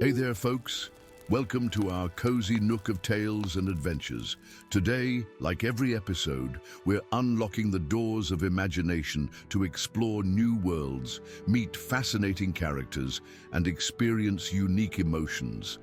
Hey there, folks. Welcome to our cozy nook of tales and adventures. Today, like every episode, we're unlocking the doors of imagination to explore new worlds, meet fascinating characters, and experience unique emotions.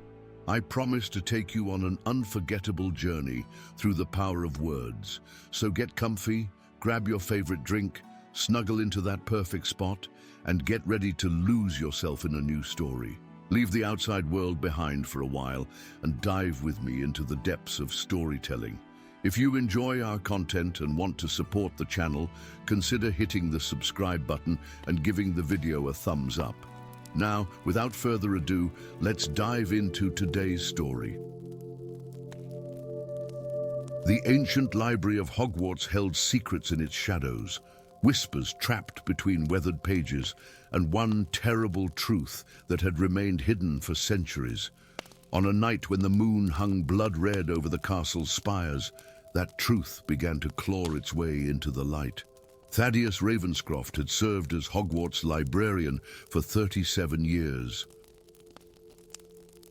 I promise to take you on an unforgettable journey through the power of words. So get comfy, grab your favorite drink, snuggle into that perfect spot, and get ready to lose yourself in a new story. Leave the outside world behind for a while and dive with me into the depths of storytelling. If you enjoy our content and want to support the channel, consider hitting the subscribe button and giving the video a thumbs up. Now, without further ado, let's dive into today's story. The ancient library of Hogwarts held secrets in its shadows, whispers trapped between weathered pages, and one terrible truth that had remained hidden for centuries. On a night when the moon hung blood-red over the castle's spires, that truth began to claw its way into the light. Thaddeus Ravenscroft had served as Hogwarts librarian for 37 years.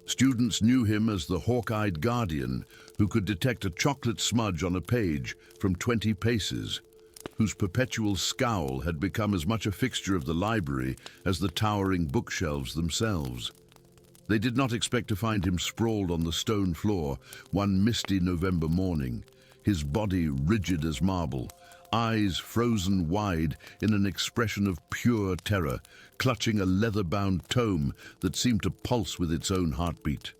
Students knew him as the hawk-eyed guardian who could detect a chocolate smudge on a page from 20 paces, whose perpetual scowl had become as much a fixture of the library as the towering bookshelves themselves. They did not expect to find him sprawled on the stone floor one misty November morning, his body rigid as marble, eyes frozen wide in an expression of pure terror, clutching a leather-bound tome that seemed to pulse with its own heartbeat.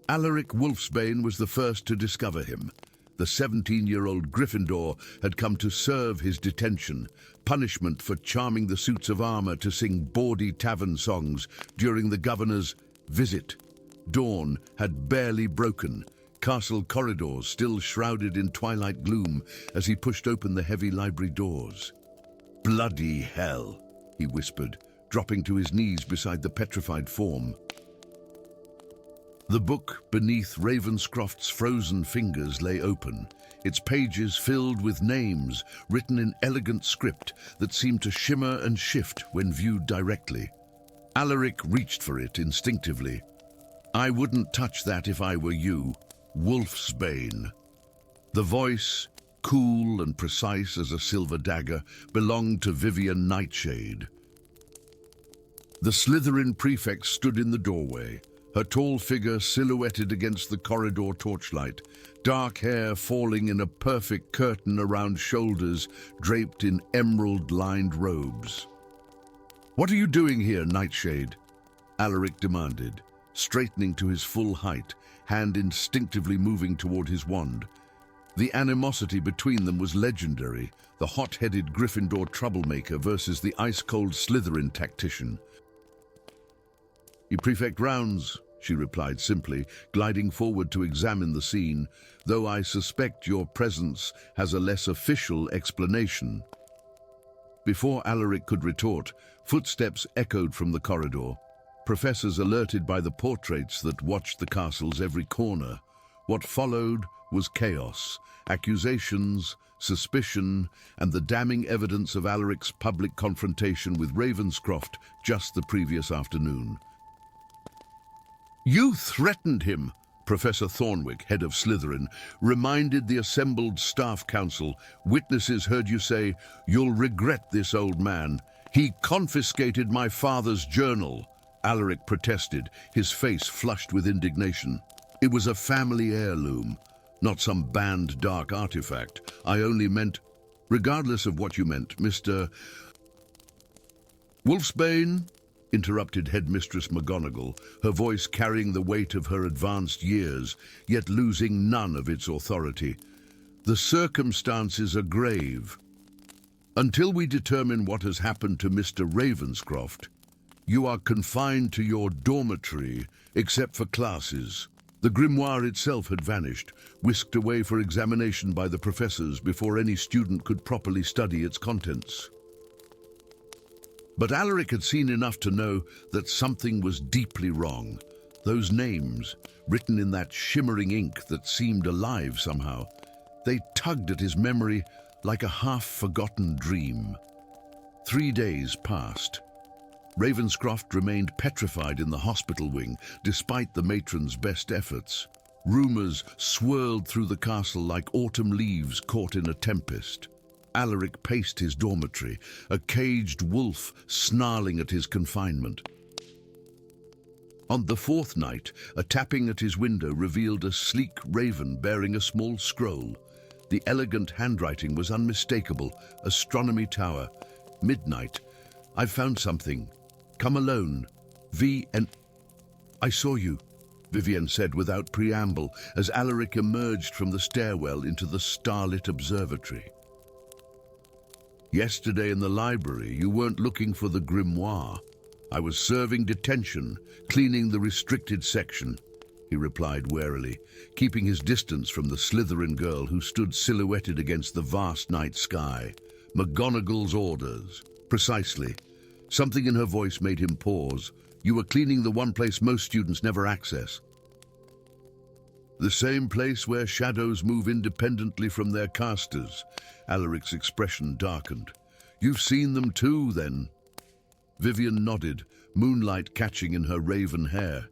Alaric Wolfsbane was the first to discover him. The 17-year-old Gryffindor had come to serve his detention, punishment for charming the suits of armor to sing bawdy tavern songs during the governor's visit. Dawn had barely broken, castle corridors still shrouded in twilight gloom as he pushed open the heavy library doors. "Bloody hell," he whispered, dropping to his knees beside the petrified form. The book beneath Ravenscroft's frozen fingers lay open, its pages filled with names written in elegant script that seemed to shimmer and shift when viewed directly. Alaric reached for it instinctively. "I wouldn't touch that if I were you, Wolfsbane." The voice, cool and precise as a silver dagger, belonged to Vivian Nightshade. The Slytherin prefect stood in the doorway, her tall figure silhouetted against the corridor torchlight, dark hair falling in a perfect curtain around shoulders draped in emerald-lined robes. "What are you doing here, Nightshade?" Alaric demanded, straightening to his full height, hand instinctively moving toward his wand. The animosity between them was legendary, the hot-headed Gryffindor troublemaker versus the ice-cold Slytherin tactician. "You prefect rounds," she replied simply, gliding forward to examine the scene, "though I suspect your presence has a less official explanation." Before Alaric could retort, footsteps echoed from the corridor, professors alerted by the portraits that watched the castle's every corner. What followed was chaos, accusations, suspicion, and the damning evidence of Alaric's public confrontation with Ravenscroft just the previous afternoon. "You threatened him," Professor Thornwick, head of Slytherin, reminded the assembled staff council. "Witnesses heard you say, 'You'll regret this, old man. He confiscated my father's journal,'" Alaric protested, his face flushed with indignation. "It was a family heirloom, not some banned dark artifact. I only meant—" "Regardless of what you meant, Mr. Wolfsbane," interrupted Headmistress McGonagall, her voice carrying the weight of her advanced years, yet losing none of its authority. "The circumstances are grave. Until we determine what has happened to Mr. Ravenscroft, you are confined to your dormitory, except for classes." The grimoire itself had vanished, whisked away for examination by the professors before any student could properly study its contents. But Alaric had seen enough to know that something was deeply wrong. Those names, written in that shimmering ink that seemed alive somehow, they tugged at his memory like a half-forgotten dream. 3 days passed. Ravenscroft remained petrified in the hospital wing, despite the matron's best efforts. Rumours swirled through the castle like autumn leaves caught in a tempest. Alaric paced his dormitory, a caged wolf snarling at his confinement. On the fourth night, a tapping at his window revealed a sleek raven bearing a small scroll. The elegant handwriting was unmistakable. Astronomy Tower. Midnight. I've found something. Come alone. V. I saw you, Vivian said without preamble, as Alaric emerged from the stairwell into the starlit observatory. Yesterday in the library, you weren't looking for the grimoire. I was serving detention, cleaning the restricted section, he replied warily, keeping his distance from the Slytherin girl who stood silhouetted against the vast night sky. McGonagall's orders. Precisely. Something in her voice made him pause. You were cleaning the one place most students never access. The same place where shadows move independently from their casters. Alaric's expression darkened. You've seen them too, then? Vivian nodded, moonlight catching in her raven hair.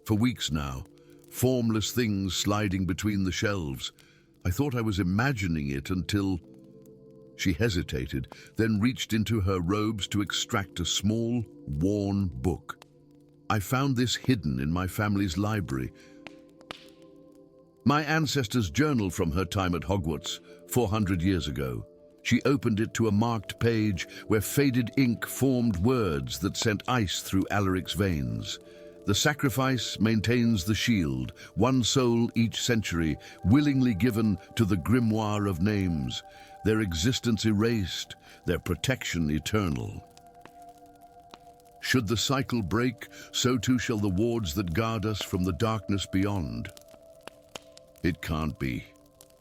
For weeks now, formless things sliding between the shelves. I thought I was imagining it until... She hesitated, then reached into her robes to extract a small, worn book. I found this hidden in my family's library. My ancestor's journal from her time at Hogwarts, 400 years ago. She opened it to a marked page where faded ink formed words that sent ice through Alaric's veins. The sacrifice maintains the shield, one soul each century, willingly given to the grimoire of names, their existence erased, their protection eternal. Should the cycle break, so too shall the wards that guard us from the darkness beyond. It can't be,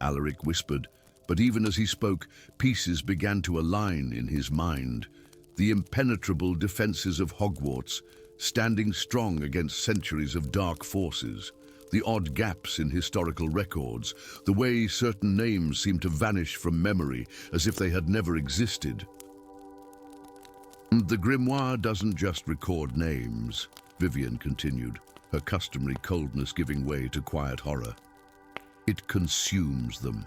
Alaric whispered, but even as he spoke, pieces began to align in his mind. The impenetrable defenses of Hogwarts, standing strong against centuries of dark forces, the odd gaps in historical records, the way certain names seemed to vanish from memory as if they had never existed. The grimoire doesn't just record names, Vivian continued, her customary coldness giving way to quiet horror. It consumes them,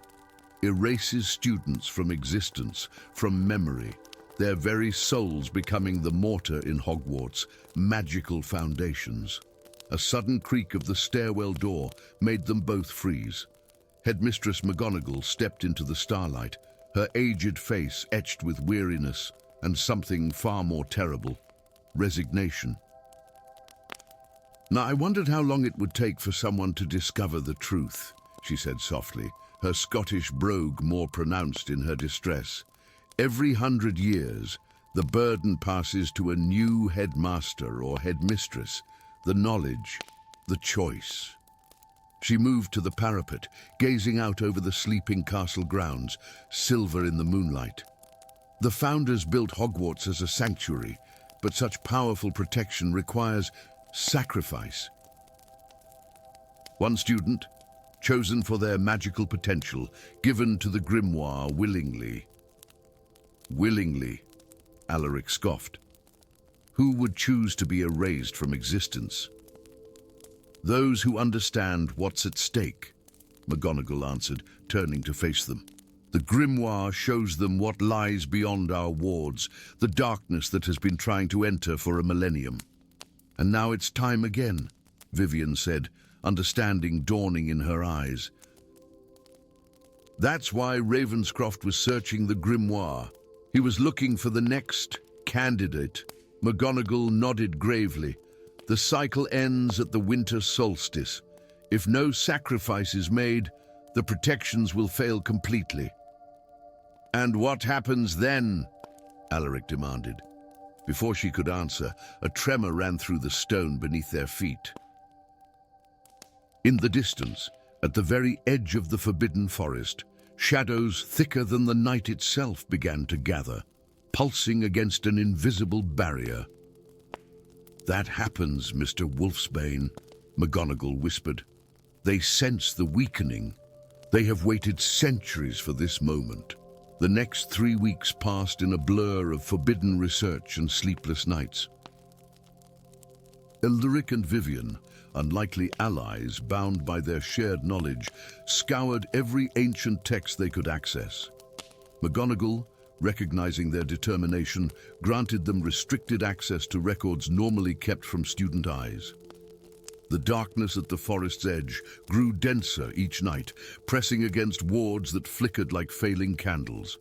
erases students from existence, from memory, their very souls becoming the mortar in Hogwarts' magical foundations. A sudden creak of the stairwell door made them both freeze. Headmistress McGonagall stepped into the starlight, her aged face etched with weariness and something far more terrible, resignation. Now, I wondered how long it would take for someone to discover the truth, she said softly, her Scottish brogue more pronounced in her distress. Every 100 years, the burden passes to a new headmaster or headmistress, the knowledge, the choice. She moved to the parapet, gazing out over the sleeping castle grounds, silver in the moonlight. The founders built Hogwarts as a sanctuary, but such powerful protection requires sacrifice. One student, chosen for their magical potential, given to the grimoire willingly. Willingly, Alaric scoffed. Who would choose to be erased from existence? Those who understand what's at stake, McGonagall answered, turning to face them. The grimoire shows them what lies beyond our wards, the darkness that has been trying to enter for a millennium. And now it's time again, Vivian said, understanding dawning in her eyes. That's why Ravenscroft was searching the grimoire. He was looking for the next candidate. McGonagall nodded gravely. The cycle ends at the winter solstice. If no sacrifice is made, the protections will fail completely. And what happens then? Alaric demanded. Before she could answer, a tremor ran through the stone beneath their feet. In the distance, at the very edge of the forbidden forest, shadows thicker than the night itself began to gather, pulsing against an invisible barrier. That happens, Mr. Wolfsbane, McGonagall whispered. They sense the weakening. They have waited centuries for this moment. The next 3 weeks passed in a blur of forbidden research and sleepless nights. Elric and Vivian, unlikely allies bound by their shared knowledge, scoured every ancient text they could access. McGonagall, recognizing their determination, granted them restricted access to records normally kept from student eyes. The darkness at the forest's edge grew denser each night, pressing against wards that flickered like failing candles.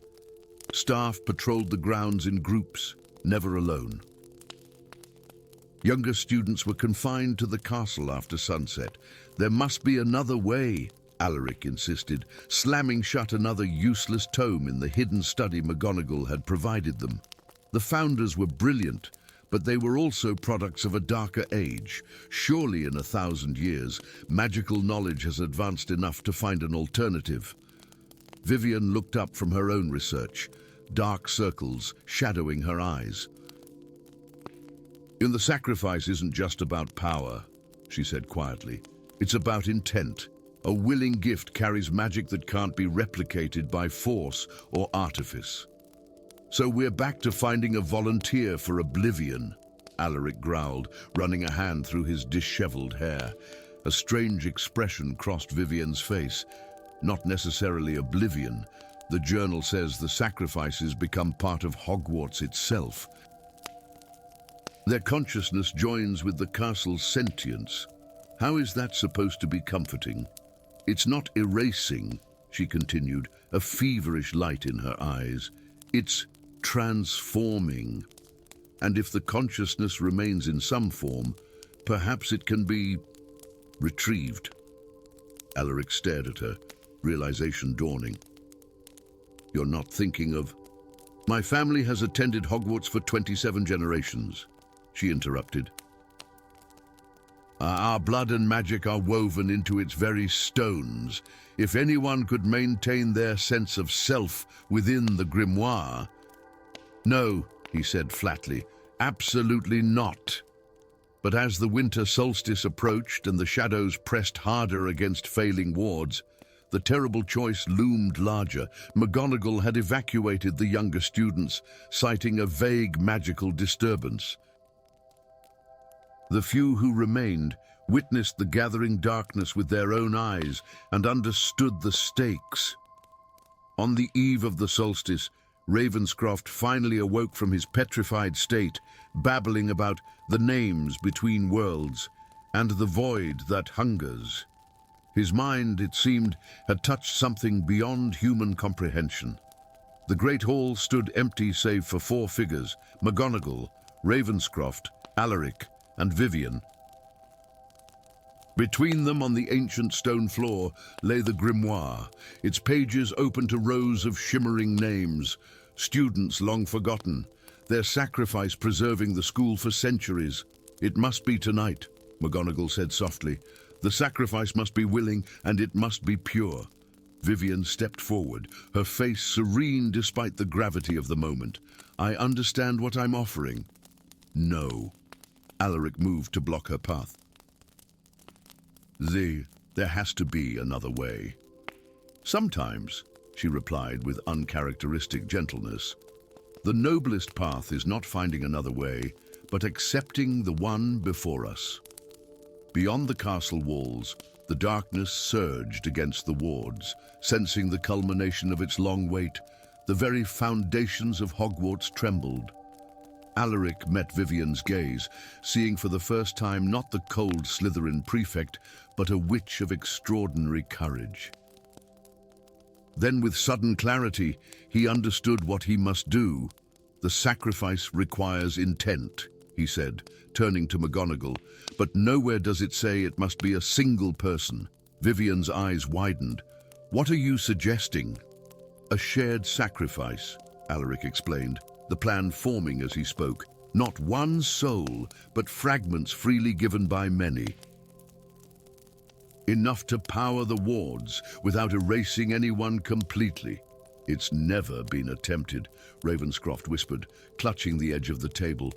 Staff patrolled the grounds in groups, never alone. Younger students were confined to the castle after sunset. There must be another way, Alaric insisted, slamming shut another useless tome in the hidden study McGonagall had provided them. The founders were brilliant, but they were also products of a darker age. Surely in 1,000 years, magical knowledge has advanced enough to find an alternative. Vivian looked up from her own research, dark circles shadowing her eyes. "The sacrifice isn't just about power," she said quietly. "It's about intent. A willing gift carries magic that can't be replicated by force or artifice." "So we're back to finding a volunteer for oblivion," Alaric growled, running a hand through his disheveled hair. A strange expression crossed Vivian's face. "Not necessarily oblivion. The journal says the sacrifices become part of Hogwarts itself. Their consciousness joins with the castle's sentience. How is that supposed to be comforting?" "It's not erasing," she continued, a feverish light in her eyes. "It's transforming. And if the consciousness remains in some form, perhaps it can be retrieved." Alaric stared at her, realization dawning. "You're not thinking of—" "My family has attended Hogwarts for 27 generations," she interrupted. "Our blood and magic are woven into its very stones. If anyone could maintain their sense of self within the grimoire—" "No," he said flatly, "absolutely not." But as the winter solstice approached and the shadows pressed harder against failing wards, the terrible choice loomed larger. McGonagall had evacuated the younger students, citing a vague magical disturbance. The few who remained witnessed the gathering darkness with their own eyes and understood the stakes. On the eve of the solstice, Ravenscroft finally awoke from his petrified state, babbling about the names between worlds and the void that hungers. His mind, it seemed, had touched something beyond human comprehension. The great hall stood empty save for 4 figures: McGonagall, Ravenscroft, Alaric, and Vivian. Between them, on the ancient stone floor, lay the grimoire, its pages open to rows of shimmering names, students long forgotten, their sacrifice preserving the school for centuries. "It must be tonight," McGonagall said softly. "The sacrifice must be willing, and it must be pure." Vivian stepped forward, her face serene despite the gravity of the moment. "I understand what I'm offering." "No." Alaric moved to block her path. There has to be another way." "Sometimes," she replied with uncharacteristic gentleness. "The noblest path is not finding another way, but accepting the one before us." Beyond the castle walls, the darkness surged against the wards, sensing the culmination of its long wait. The very foundations of Hogwarts trembled. Alaric met Vivian's gaze, seeing for the first time not the cold Slytherin prefect, but a witch of extraordinary courage. Then with sudden clarity, he understood what he must do. "The sacrifice requires intent," he said, turning to McGonagall, "but nowhere does it say it must be a single person." Vivian's eyes widened. "What are you suggesting?" "A shared sacrifice," Alaric explained, the plan forming as he spoke. "Not one soul, but fragments freely given by many. Enough to power the wards without erasing anyone completely." "It's never been attempted," Ravenscroft whispered, clutching the edge of the table.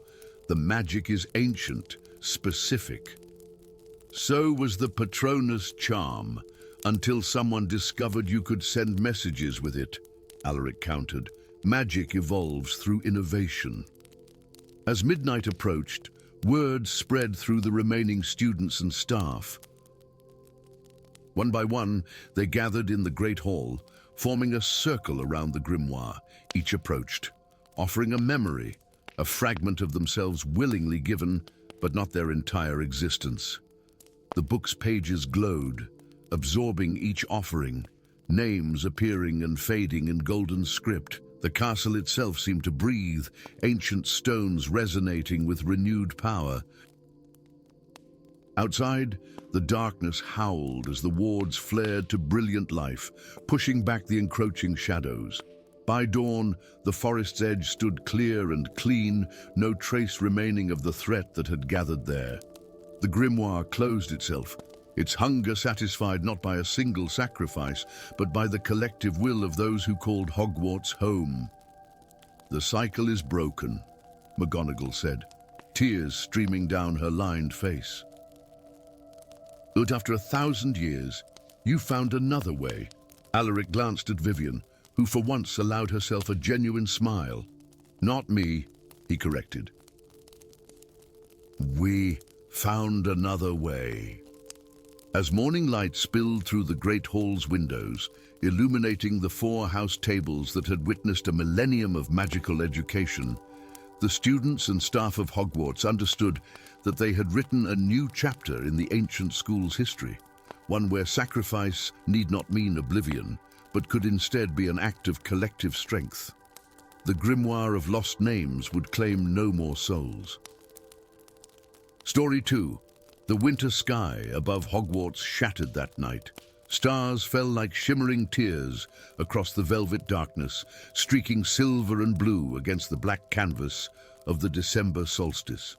"The magic is ancient, specific." "So was the Patronus charm, until someone discovered you could send messages with it," Alaric countered. "Magic evolves through innovation." As midnight approached, Word spread through the remaining students and staff. One by one, they gathered in the Great Hall, forming a circle around the grimoire. Each approached, offering a memory, a fragment of themselves willingly given, but not their entire existence. The book's pages glowed, absorbing each offering, names appearing and fading in golden script. The castle itself seemed to breathe, ancient stones resonating with renewed power. Outside, the darkness howled as the wards flared to brilliant life, pushing back the encroaching shadows. By dawn, the forest's edge stood clear and clean, no trace remaining of the threat that had gathered there. The grimoire closed itself, its hunger satisfied not by a single sacrifice, but by the collective will of those who called Hogwarts home. "The cycle is broken," McGonagall said, tears streaming down her lined face. "But after 1,000 years, you found another way." Alaric glanced at Vivian, who for once allowed herself a genuine smile. "Not me," he corrected. "We found another way." As morning light spilled through the Great Hall's windows, illuminating the 4 house tables that had witnessed a millennium of magical education, the students and staff of Hogwarts understood that they had written a new chapter in the ancient school's history, one where sacrifice need not mean oblivion, but could instead be an act of collective strength. The grimoire of lost names would claim no more souls. Story 2. The winter sky above Hogwarts shattered that night. Stars fell like shimmering tears across the velvet darkness, streaking silver and blue against the black canvas of the December solstice.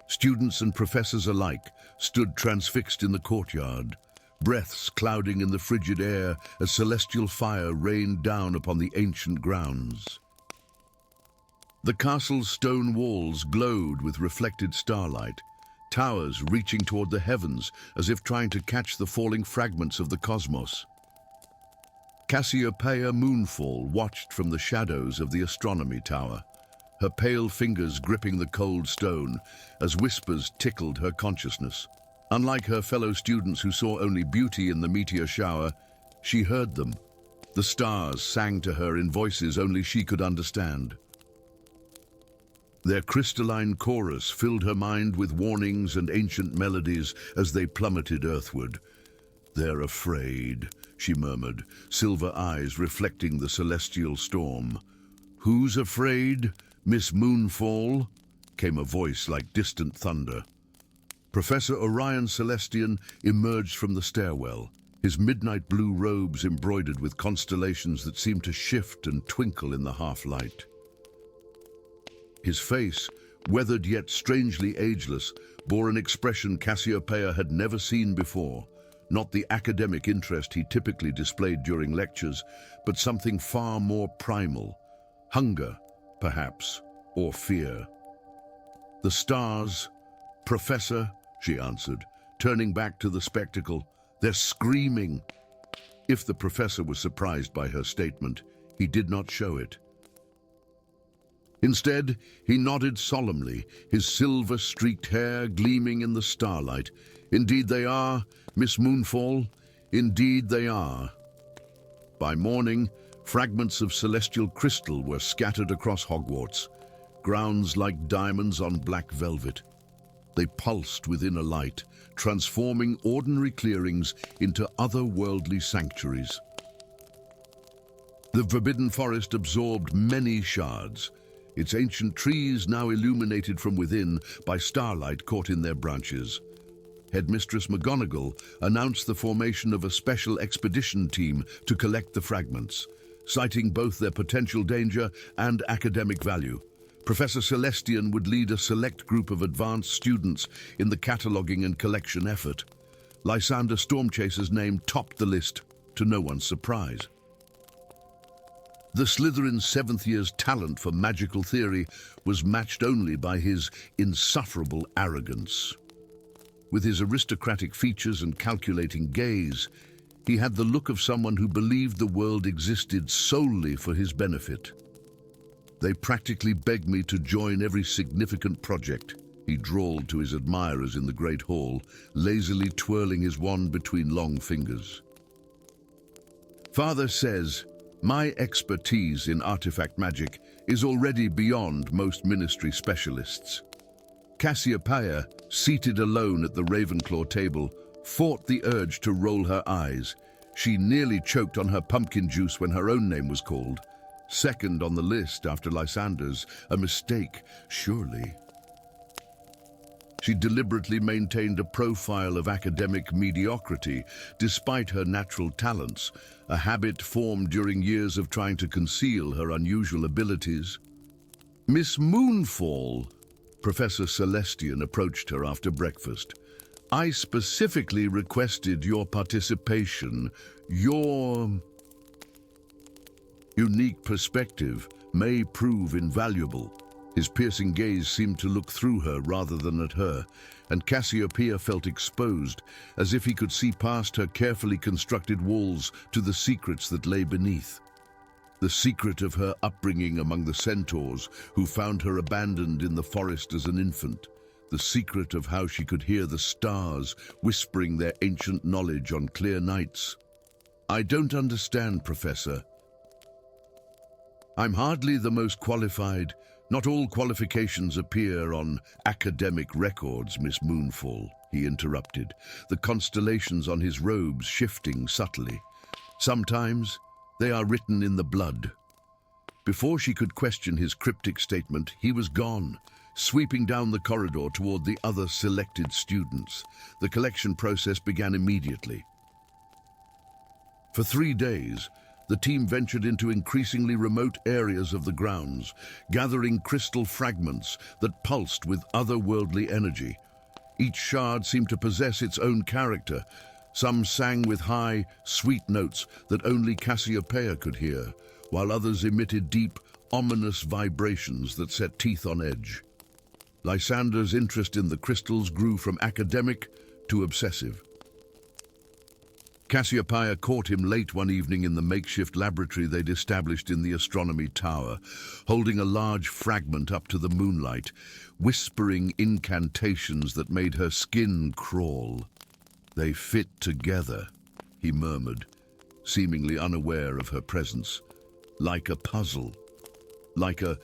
Students and professors alike stood transfixed in the courtyard, breaths clouding in the frigid air as celestial fire rained down upon the ancient grounds. The castle's stone walls glowed with reflected starlight, towers reaching toward the heavens as if trying to catch the falling fragments of the cosmos. Cassiopeia Moonfall watched from the shadows of the astronomy tower, her pale fingers gripping the cold stone as whispers tickled her consciousness. Unlike her fellow students who saw only beauty in the meteor shower, she heard them. The stars sang to her in voices only she could understand. Their crystalline chorus filled her mind with warnings and ancient melodies as they plummeted earthward. "They're afraid," she murmured, silver eyes reflecting the celestial storm. "Who's afraid, Miss Moonfall?" came a voice like distant thunder. Professor Orion Celestian emerged from the stairwell, his midnight blue robes embroidered with constellations that seemed to shift and twinkle in the half-light. His face, weathered yet strangely ageless, bore an expression Cassiopeia had never seen before, not the academic interest he typically displayed during lectures, but something far more primal, hunger, perhaps, or fear. "The stars, Professor," she answered, turning back to the spectacle. "They're screaming." If the professor was surprised by her statement, he did not show it. Instead, he nodded solemnly, his silver-streaked hair gleaming in the starlight. "Indeed they are, Miss Moonfall. Indeed they are." By morning, fragments of celestial crystal were scattered across Hogwarts, grounds like diamonds on black velvet. They pulsed within a light, transforming ordinary clearings into otherworldly sanctuaries. The Forbidden Forest absorbed many shards, its ancient trees now illuminated from within by starlight caught in their branches. Headmistress McGonagall announced the formation of a special expedition team to collect the fragments, citing both their potential danger and academic value. Professor Celestian would lead a select group of advanced students in the cataloguing and collection effort. Lysander Stormchaser's name topped the list, to no one's surprise. The Slytherin's 7th year's talent for magical theory was matched only by his insufferable arrogance. With his aristocratic features and calculating gaze, he had the look of someone who believed the world existed solely for his benefit. "They practically begged me to join every significant project," He drawled to his admirers in the great hall, lazily twirling his wand between long fingers. Father says, my expertise in artifact magic is already beyond most ministry specialists. Cassiopeia, seated alone at the Ravenclaw table, fought the urge to roll her eyes. She nearly choked on her pumpkin juice when her own name was called. Second on the list after Lysander's, a mistake, surely. She deliberately maintained a profile of academic mediocrity despite her natural talents, a habit formed during years of trying to conceal her unusual abilities. Miss Moonfall, Professor Celestian approached her after breakfast. I specifically requested your participation. Your unique perspective may prove invaluable. His piercing gaze seemed to look through her rather than at her, and Cassiopeia felt exposed, as if he could see past her carefully constructed walls to the secrets that lay beneath. The secret of her upbringing among the centaurs who found her abandoned in the forest as an infant. The secret of how she could hear the stars whispering their ancient knowledge on clear nights. I don't understand, Professor. I'm hardly the most qualified. Not all qualifications appear on academic records, Miss Moonfall, he interrupted, the constellations on his robes shifting subtly. Sometimes they are written in the blood. Before she could question his cryptic statement, he was gone, sweeping down the corridor toward the other selected students. The collection process began immediately. For 3 days, the team ventured into increasingly remote areas of the grounds, gathering crystal fragments that pulsed with otherworldly energy. Each shard seemed to possess its own character. Some sang with high, sweet notes that only Cassiopeia could hear, while others emitted deep, ominous vibrations that set teeth on edge. Lysander's interest in the crystals grew from academic to obsessive. Cassiopeia caught him late one evening in the makeshift laboratory they'd established in the astronomy tower, holding a large fragment up to the moonlight, whispering incantations that made her skin crawl. They fit together, he murmured, seemingly unaware of her presence. Like a puzzle. Like a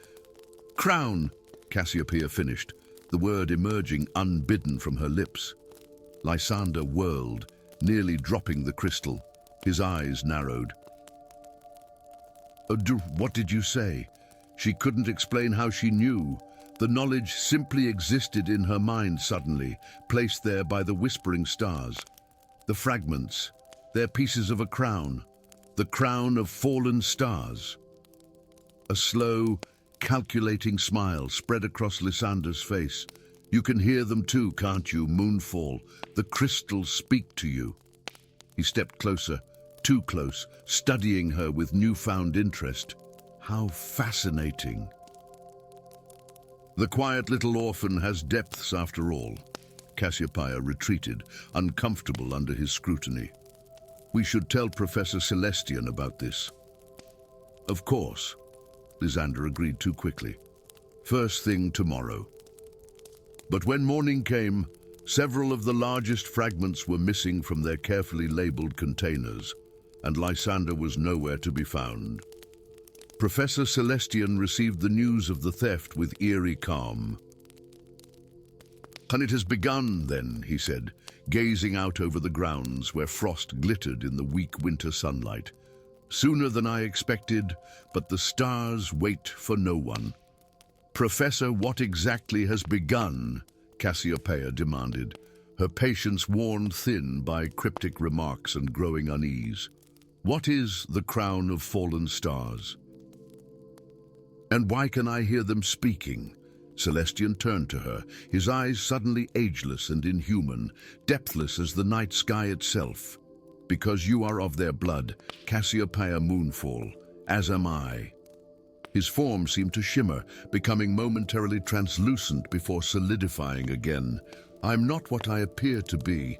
crown, Cassiopeia finished, the word emerging unbidden from her lips. Lysander whirled, nearly dropping the crystal. His eyes narrowed. What did you say? She couldn't explain how she knew. The knowledge simply existed in her mind suddenly, placed there by the whispering stars. The fragments, they're pieces of a crown. The crown of fallen stars. A slow, calculating smile spread across Lysander's face. You can hear them too, can't you, Moonfall? The crystals speak to you. He stepped closer, too close, studying her with newfound interest. How fascinating. The quiet little orphan has depths after all. Cassiopeia retreated, uncomfortable under his scrutiny. We should tell Professor Celestian about this. Of course, Lysander agreed too quickly. First thing tomorrow. But when morning came, several of the largest fragments were missing from their carefully labeled containers, and Lysander was nowhere to be found. Professor Celestian received the news of the theft with eerie calm. And it has begun, then, he said, gazing out over the grounds where frost glittered in the weak winter sunlight. Sooner than I expected, but the stars wait for no one. Professor, what exactly has begun? Cassiopeia demanded, her patience worn thin by cryptic remarks and growing unease. What is the crown of fallen stars? And why can I hear them speaking? Celestian turned to her, his eyes suddenly ageless and inhuman, depthless as the night sky itself. Because you are of their blood, Cassiopeia Moonfall, as am I. His form seemed to shimmer, becoming momentarily translucent before solidifying again. I'm not what I appear to be.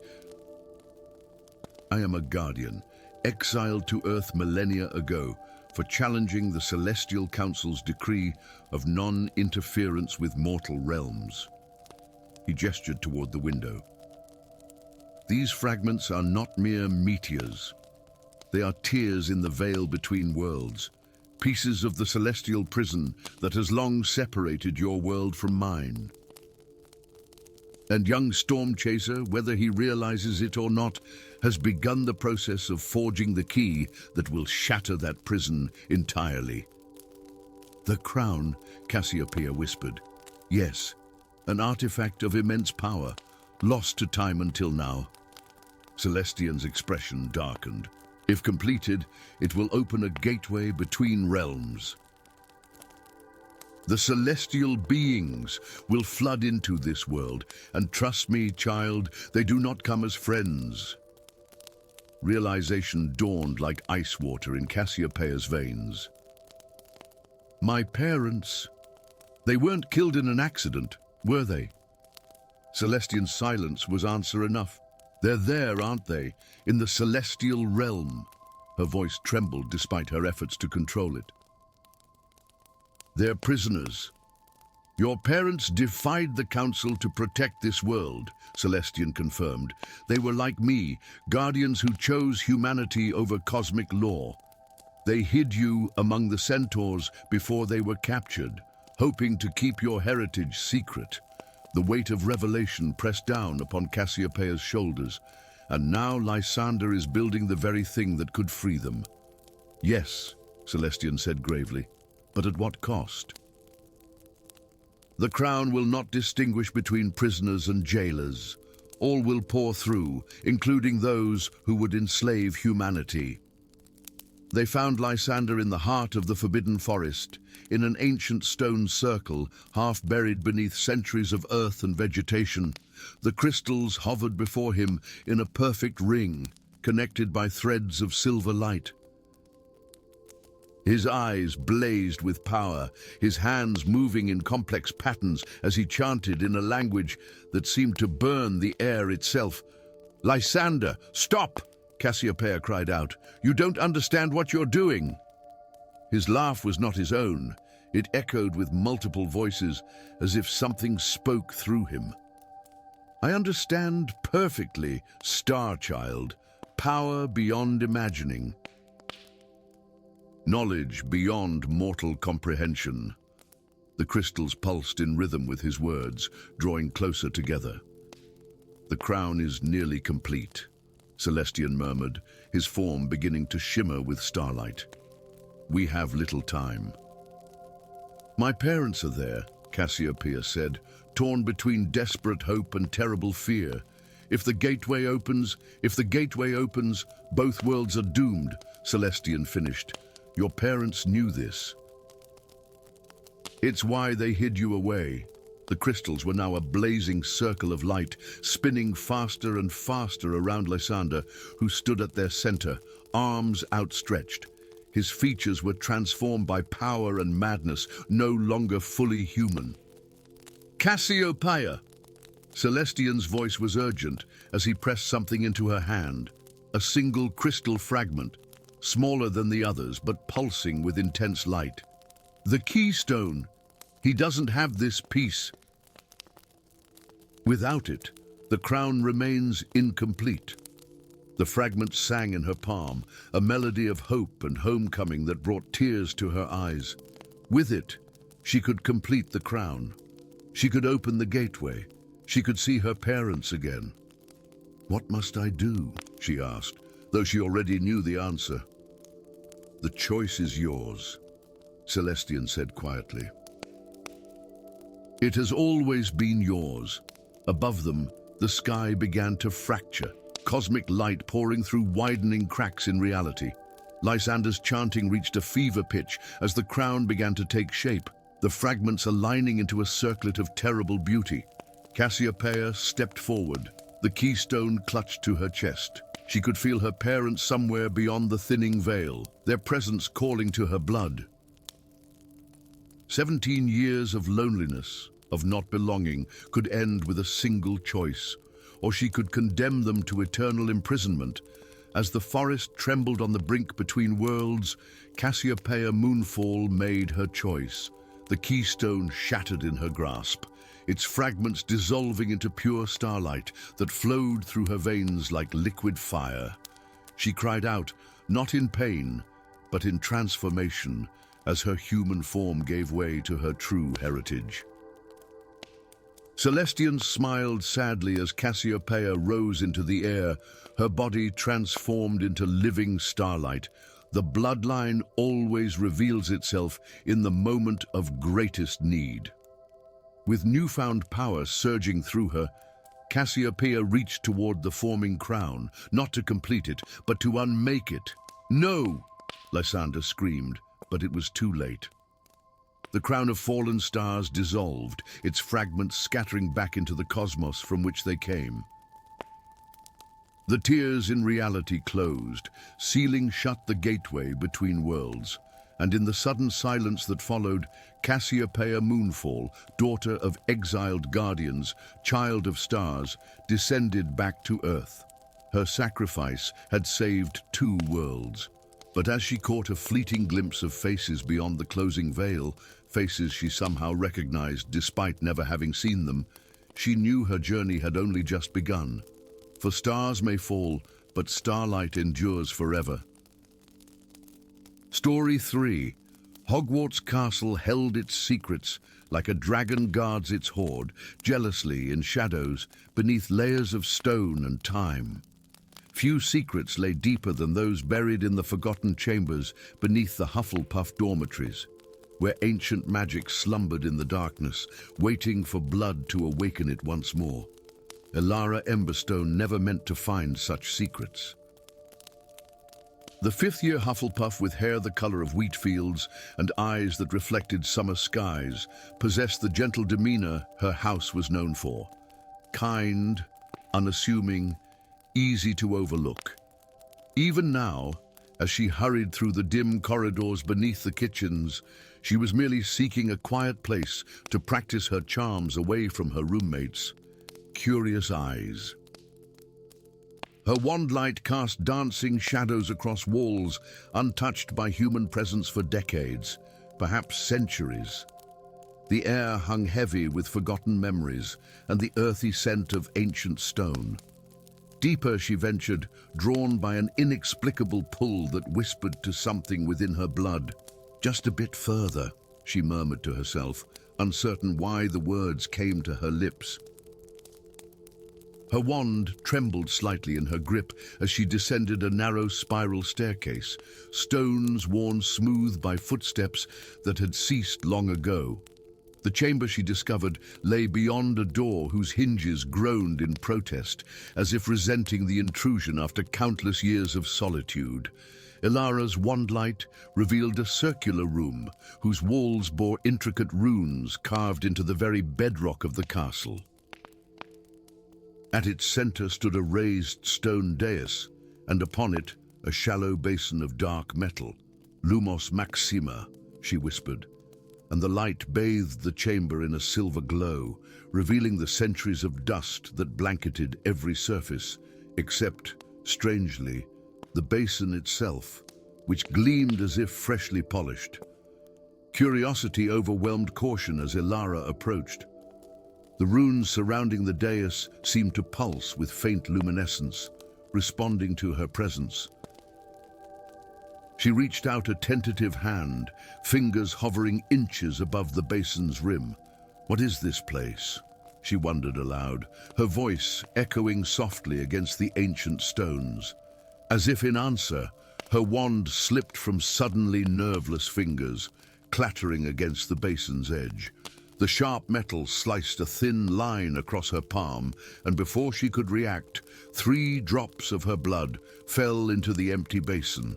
I am a guardian, exiled to Earth millennia ago, for challenging the Celestial Council's decree of non-interference with mortal realms. He gestured toward the window. These fragments are not mere meteors. They are tears in the veil between worlds, pieces of the celestial prison that has long separated your world from mine. And young Storm Chaser, whether he realizes it or not, has begun the process of forging the key that will shatter that prison entirely. The crown, Cassiopeia whispered. Yes, an artifact of immense power, lost to time until now. Celestian's expression darkened. If completed, it will open a gateway between realms. The celestial beings will flood into this world, and trust me, child, they do not come as friends. Realization dawned like ice water in Cassiopeia's veins. My parents, they weren't killed in an accident, were they? Celestian's silence was answer enough. They're there, aren't they, in the celestial realm? Her voice trembled despite her efforts to control it. They're prisoners. Your parents defied the council to protect this world, Celestian confirmed. They were like me, guardians who chose humanity over cosmic law. They hid you among the centaurs before they were captured, hoping to keep your heritage secret. The weight of revelation pressed down upon Cassiopeia's shoulders, and now Lysander is building the very thing that could free them. Yes, Celestian said gravely, but at what cost? The crown will not distinguish between prisoners and jailers. All will pour through, including those who would enslave humanity. They found Lysander in the heart of the Forbidden Forest, in an ancient stone circle, half buried beneath centuries of earth and vegetation. The crystals hovered before him in a perfect ring, connected by threads of silver light. His eyes blazed with power, his hands moving in complex patterns as he chanted in a language that seemed to burn the air itself. Lysander, stop! Cassiopeia cried out. You don't understand what you're doing. His laugh was not his own. It echoed with multiple voices, as if something spoke through him. I understand perfectly, Star Child. Power beyond imagining. Knowledge beyond mortal comprehension. The crystals pulsed in rhythm with his words, drawing closer together. The crown is nearly complete, Celestian murmured, his form beginning to shimmer with starlight. We have little time. My parents are there, Cassiopeia said, torn between desperate hope and terrible fear. If the gateway opens, both worlds are doomed, Celestian finished. Your parents knew this. It's why they hid you away. The crystals were now a blazing circle of light, spinning faster and faster around Lysander, who stood at their center, arms outstretched. His features were transformed by power and madness, no longer fully human. Cassiopeia! Celestian's voice was urgent as he pressed something into her hand, a single crystal fragment, smaller than the others but pulsing with intense light. The keystone. He doesn't have this piece. Without it, the crown remains incomplete. The fragment sang in her palm, a melody of hope and homecoming that brought tears to her eyes. With it, she could complete the crown. She could open the gateway. She could see her parents again. What must I do? She asked, though she already knew the answer. The choice is yours, Celestian said quietly. It has always been yours. Above them, the sky began to fracture, cosmic light pouring through widening cracks in reality. Lysander's chanting reached a fever pitch as the crown began to take shape, the fragments aligning into a circlet of terrible beauty. Cassiopeia stepped forward, the keystone clutched to her chest. She could feel her parents somewhere beyond the thinning veil, their presence calling to her blood. 17 years of loneliness, of not belonging, could end with a single choice, or she could condemn them to eternal imprisonment. As the forest trembled on the brink between worlds, Cassiopeia Moonfall made her choice. The keystone shattered in her grasp. its fragments dissolving into pure starlight that flowed through her veins like liquid fire. She cried out, not in pain, but in transformation, as her human form gave way to her true heritage. Celestian smiled sadly as Cassiopeia rose into the air, her body transformed into living starlight. The bloodline always reveals itself in the moment of greatest need. With newfound power surging through her, Cassiopeia reached toward the forming crown, not to complete it, but to unmake it. "No!" Lysander screamed, but it was too late. The crown of fallen stars dissolved, its fragments scattering back into the cosmos from which they came. The tears in reality closed, sealing shut the gateway between worlds. And in the sudden silence that followed, Cassiopeia Moonfall, daughter of exiled guardians, child of stars, descended back to Earth. Her sacrifice had saved 2 worlds. But as she caught a fleeting glimpse of faces beyond the closing veil, faces she somehow recognized despite never having seen them, she knew her journey had only just begun. For stars may fall, but starlight endures forever. Story 3. Hogwarts Castle held its secrets like a dragon guards its hoard, jealously in shadows, beneath layers of stone and time. Few secrets lay deeper than those buried in the forgotten chambers beneath the Hufflepuff dormitories, where ancient magic slumbered in the darkness, waiting for blood to awaken it once more. Elara Emberstone never meant to find such secrets. The 5th-year Hufflepuff, with hair the color of wheat fields and eyes that reflected summer skies, possessed the gentle demeanor her house was known for. Kind, unassuming, easy to overlook. Even now, as she hurried through the dim corridors beneath the kitchens, she was merely seeking a quiet place to practice her charms away from her roommates. Curious eyes. Her wand light cast dancing shadows across walls, untouched by human presence for decades, perhaps centuries. The air hung heavy with forgotten memories and the earthy scent of ancient stone. Deeper she ventured, drawn by an inexplicable pull that whispered to something within her blood. Just a bit further, she murmured to herself, uncertain why the words came to her lips. Her wand trembled slightly in her grip as she descended a narrow spiral staircase, stones worn smooth by footsteps that had ceased long ago. The chamber she discovered lay beyond a door whose hinges groaned in protest, as if resenting the intrusion after countless years of solitude. Elara's wand light revealed a circular room whose walls bore intricate runes carved into the very bedrock of the castle. At its center stood a raised stone dais, and upon it a shallow basin of dark metal. "Lumos Maxima," she whispered, and the light bathed the chamber in a silver glow, revealing the centuries of dust that blanketed every surface, except, strangely, the basin itself, which gleamed as if freshly polished. Curiosity overwhelmed caution as Elara approached. The runes surrounding the dais seemed to pulse with faint luminescence, responding to her presence. She reached out a tentative hand, fingers hovering inches above the basin's rim. "What is this place?" she wondered aloud, her voice echoing softly against the ancient stones. As if in answer, her wand slipped from suddenly nerveless fingers, clattering against the basin's edge. The sharp metal sliced a thin line across her palm, and before she could react, 3 drops of her blood fell into the empty basin.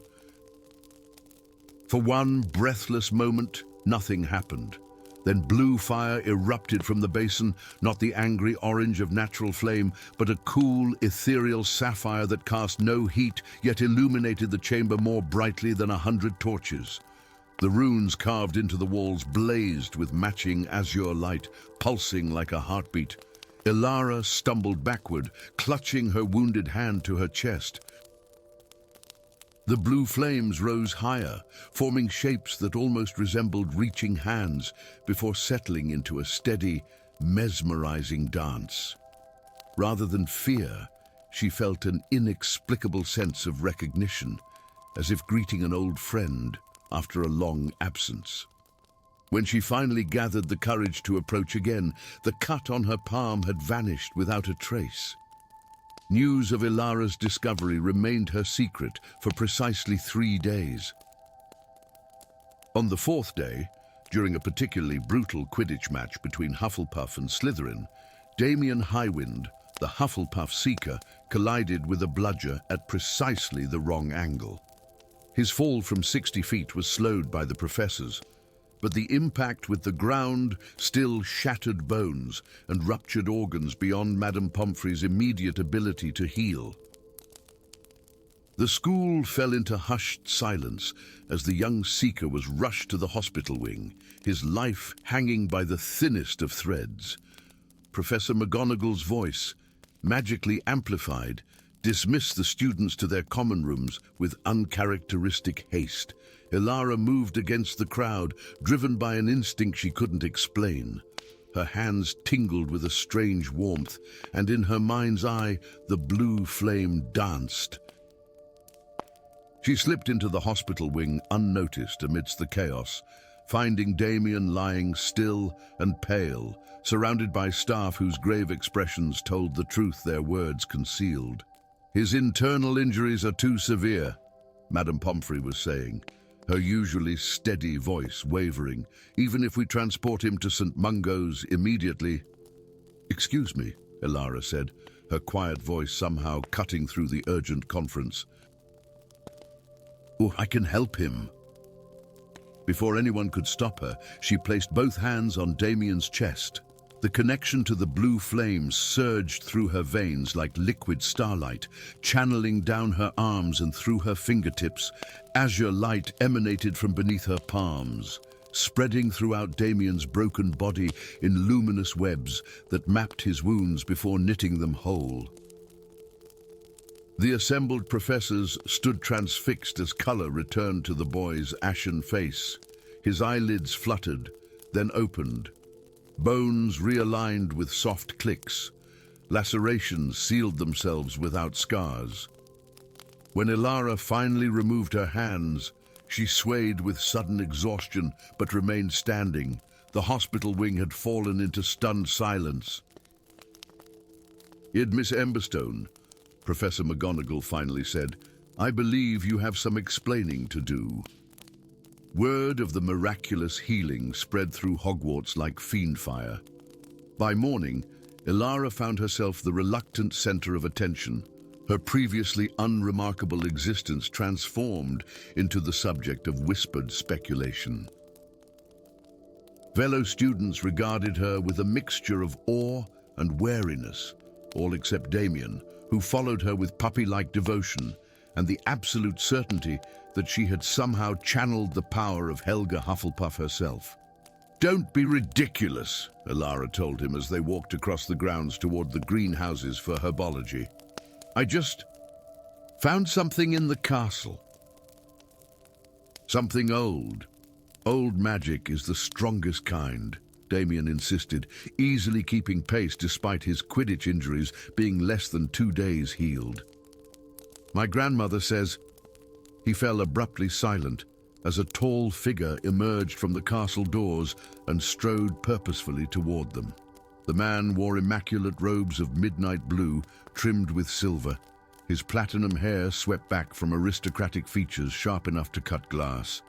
For one breathless moment, nothing happened. Then blue fire erupted from the basin, not the angry orange of natural flame, but a cool, ethereal sapphire that cast no heat, yet illuminated the chamber more brightly than 100 torches. The runes carved into the walls blazed with matching azure light, pulsing like a heartbeat. Elara stumbled backward, clutching her wounded hand to her chest. The blue flames rose higher, forming shapes that almost resembled reaching hands before settling into a steady, mesmerizing dance. Rather than fear, she felt an inexplicable sense of recognition, as if greeting an old friend after a long absence. When she finally gathered the courage to approach again, the cut on her palm had vanished without a trace. News of Ilara's discovery remained her secret for precisely 3 days. On the 4th day, during a particularly brutal Quidditch match between Hufflepuff and Slytherin, Damien Highwind, the Hufflepuff Seeker, collided with a bludger at precisely the wrong angle. His fall from 60 feet was slowed by the professors, but the impact with the ground still shattered bones and ruptured organs beyond Madame Pomfrey's immediate ability to heal. The school fell into hushed silence as the young seeker was rushed to the hospital wing, his life hanging by the thinnest of threads. Professor McGonagall's voice, magically amplified, dismissed the students to their common rooms with uncharacteristic haste. Ilara moved against the crowd, driven by an instinct she couldn't explain. Her hands tingled with a strange warmth, and in her mind's eye, the blue flame danced. She slipped into the hospital wing unnoticed amidst the chaos, finding Damien lying still and pale, surrounded by staff whose grave expressions told the truth their words concealed. "His internal injuries are too severe," Madame Pomfrey was saying, her usually steady voice wavering. "Even if we transport him to St. Mungo's immediately—" "Excuse me," Ilara said, her quiet voice somehow cutting through the urgent conference. "Oh, I can help him." Before anyone could stop her, she placed both hands on Damien's chest. The connection to the blue flames surged through her veins like liquid starlight, channeling down her arms and through her fingertips. Azure light emanated from beneath her palms, spreading throughout Damien's broken body in luminous webs that mapped his wounds before knitting them whole. The assembled professors stood transfixed as color returned to the boy's ashen face. His eyelids fluttered, then opened. Bones realigned with soft clicks. Lacerations sealed themselves without scars. When Ilara finally removed her hands, she swayed with sudden exhaustion but remained standing. The hospital wing had fallen into stunned silence. "Miss Emberstone," Professor McGonagall finally said, "I believe you have some explaining to do." Word of the miraculous healing spread through Hogwarts like fiendfire. By morning, Ilara found herself the reluctant center of attention, her previously unremarkable existence transformed into the subject of whispered speculation. Fellow students regarded her with a mixture of awe and wariness, all except Damien, who followed her with puppy-like devotion and the absolute certainty that she had somehow channeled the power of Helga Hufflepuff herself. "Don't be ridiculous," Ilara told him as they walked across the grounds toward the greenhouses for herbology. "I just found something in the castle." "Something old. Old magic is the strongest kind," Damien insisted, easily keeping pace despite his Quidditch injuries being less than 2 days healed. "My grandmother says—" He fell abruptly silent as a tall figure emerged from the castle doors and strode purposefully toward them. The man wore immaculate robes of midnight blue, trimmed with silver. His platinum hair swept back from aristocratic features sharp enough to cut glass.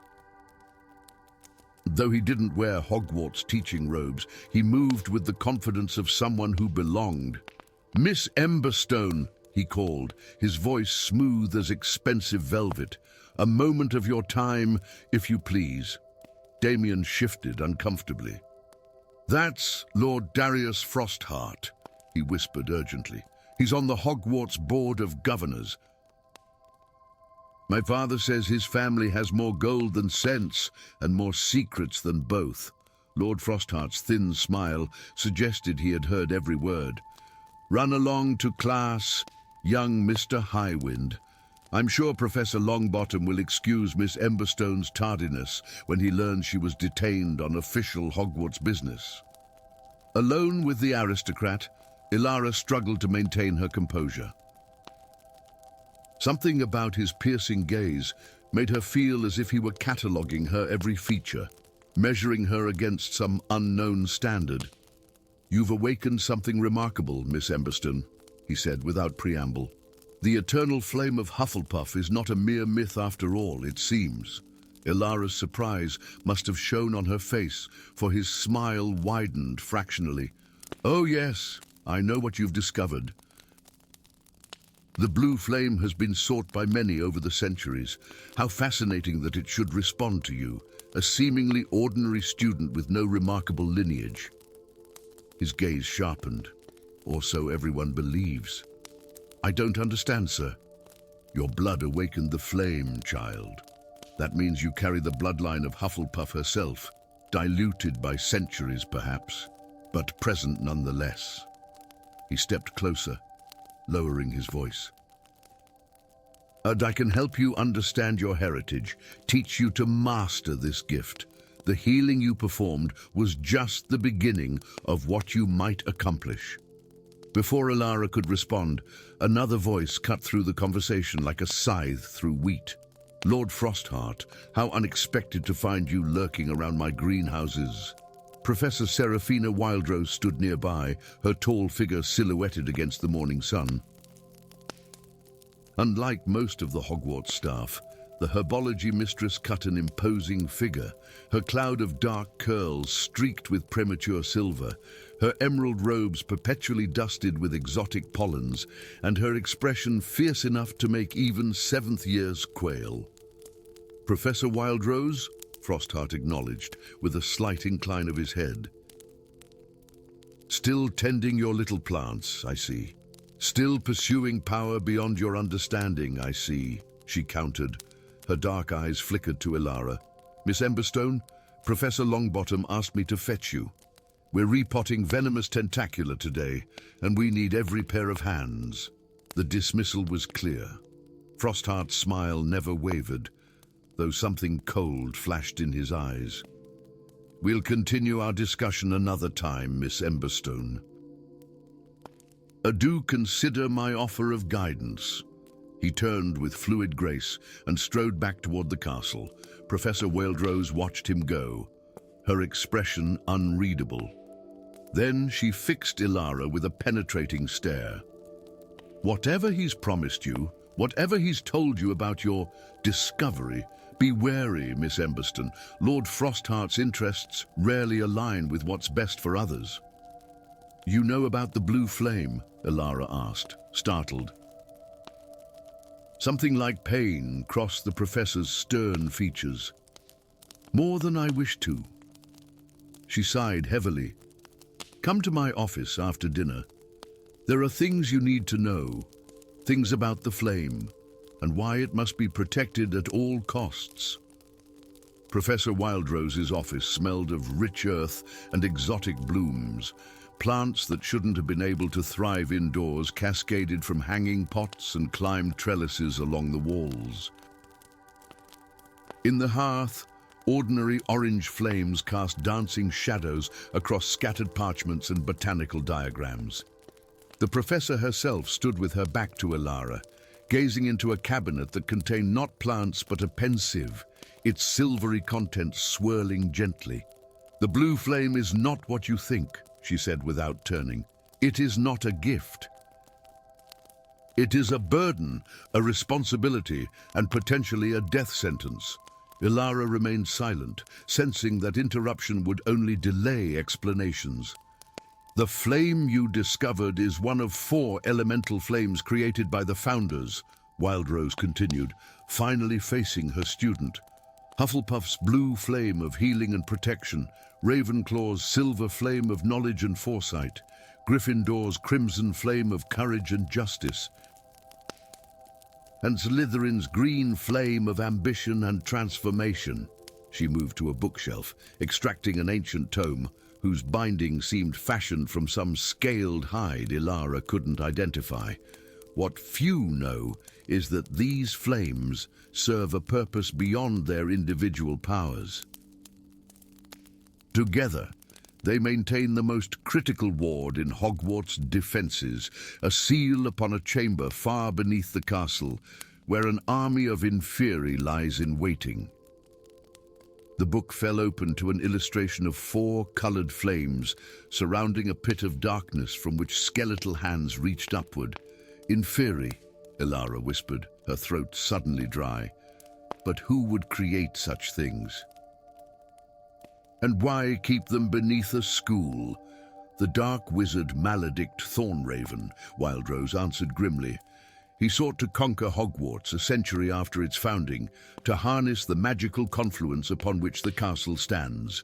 Though he didn't wear Hogwarts teaching robes, he moved with the confidence of someone who belonged. "Miss Emberstone," he called, his voice smooth as expensive velvet. "A moment of your time, if you please." Damien shifted uncomfortably. "That's Lord Darius Frostheart," he whispered urgently. "He's on the Hogwarts Board of Governors. My father says his family has more gold than sense and more secrets than both." Lord Frostheart's thin smile suggested he had heard every word. "Run along to class, young Mr. Highwind. I'm sure Professor Longbottom will excuse Miss Emberstone's tardiness when he learns she was detained on official Hogwarts business." Alone with the aristocrat, Ilara struggled to maintain her composure. Something about his piercing gaze made her feel as if he were cataloguing her every feature, measuring her against some unknown standard. "You've awakened something remarkable, Miss Emberstone," he said without preamble. "The eternal flame of Hufflepuff is not a mere myth after all, it seems." Ilara's surprise must have shown on her face, for his smile widened fractionally. "Oh yes, I know what you've discovered. The blue flame has been sought by many over the centuries. How fascinating that it should respond to you, a seemingly ordinary student with no remarkable lineage." His gaze sharpened, or so everyone believes. "I don't understand, sir." "Your blood awakened the flame, child. That means you carry the bloodline of Hufflepuff herself, diluted by centuries perhaps, but present nonetheless." He stepped closer, lowering his voice. "And I can help you understand your heritage, teach you to master this gift. The healing you performed was just the beginning of what you might accomplish." Before Ilara could respond, another voice cut through the conversation like a scythe through wheat. "Lord Frostheart, how unexpected to find you lurking around my greenhouses." Professor Seraphina Wildrose stood nearby, her tall figure silhouetted against the morning sun. Unlike most of the Hogwarts staff, the herbology mistress cut an imposing figure, her cloud of dark curls streaked with premature silver, her emerald robes perpetually dusted with exotic pollens, and her expression fierce enough to make even seventh years quail. "Professor Wildrose?" Frostheart acknowledged, with a slight incline of his head. "Still tending your little plants, I see. Still pursuing power beyond your understanding, I see," she countered. Her dark eyes flickered to Ilara. "Miss Emberstone, Professor Longbottom asked me to fetch you. We're repotting venomous tentacula today, and we need every pair of hands." The dismissal was clear. Frostheart's smile never wavered, though something cold flashed in his eyes. "We'll continue our discussion another time, Miss Emberstone. Do consider my offer of guidance." He turned with fluid grace and strode back toward the castle. Professor Wildrose watched him go, her expression unreadable. Then she fixed Ilara with a penetrating stare. "Whatever he's promised you, whatever he's told you about your discovery, be wary, Miss Emberstone. Lord Frostheart's interests rarely align with what's best for others." "You know about the blue flame?" Ilara asked, startled. Something like pain crossed the professor's stern features. "More than I wish to." She sighed heavily. "Come to my office after dinner. There are things you need to know, things about the flame, and why it must be protected at all costs." Professor Wildrose's office smelled of rich earth and exotic blooms. Plants that shouldn't have been able to thrive indoors cascaded from hanging pots and climbed trellises along the walls. In the hearth, ordinary orange flames cast dancing shadows across scattered parchments and botanical diagrams. The professor herself stood with her back to Ilara, gazing into a cabinet that contained not plants but a pensieve, its silvery contents swirling gently. "The blue flame is not what you think," she said without turning. "It is not a gift. It is a burden, a responsibility, and potentially a death sentence." Ilara remained silent, sensing that interruption would only delay explanations. "The flame you discovered is one of 4 elemental flames created by the Founders," Wildrose continued, finally facing her student. "Hufflepuff's blue flame of healing and protection, Ravenclaw's silver flame of knowledge and foresight, Gryffindor's crimson flame of courage and justice, and Slytherin's green flame of ambition and transformation." She moved to a bookshelf, extracting an ancient tome, whose binding seemed fashioned from some scaled hide Ilara couldn't identify. What few know is that these flames serve a purpose beyond their individual powers. Together, They maintain the most critical ward in Hogwarts' defences, a seal upon a chamber far beneath the castle, where an army of inferi lies in waiting. The book fell open to an illustration of 4 coloured flames surrounding a pit of darkness from which skeletal hands reached upward. Inferi, Ilara whispered, her throat suddenly dry. But who would create such things? And why keep them beneath a school? The dark wizard maledict Thornraven, Wildrose answered grimly. He sought to conquer Hogwarts a century after its founding, to harness the magical confluence upon which the castle stands.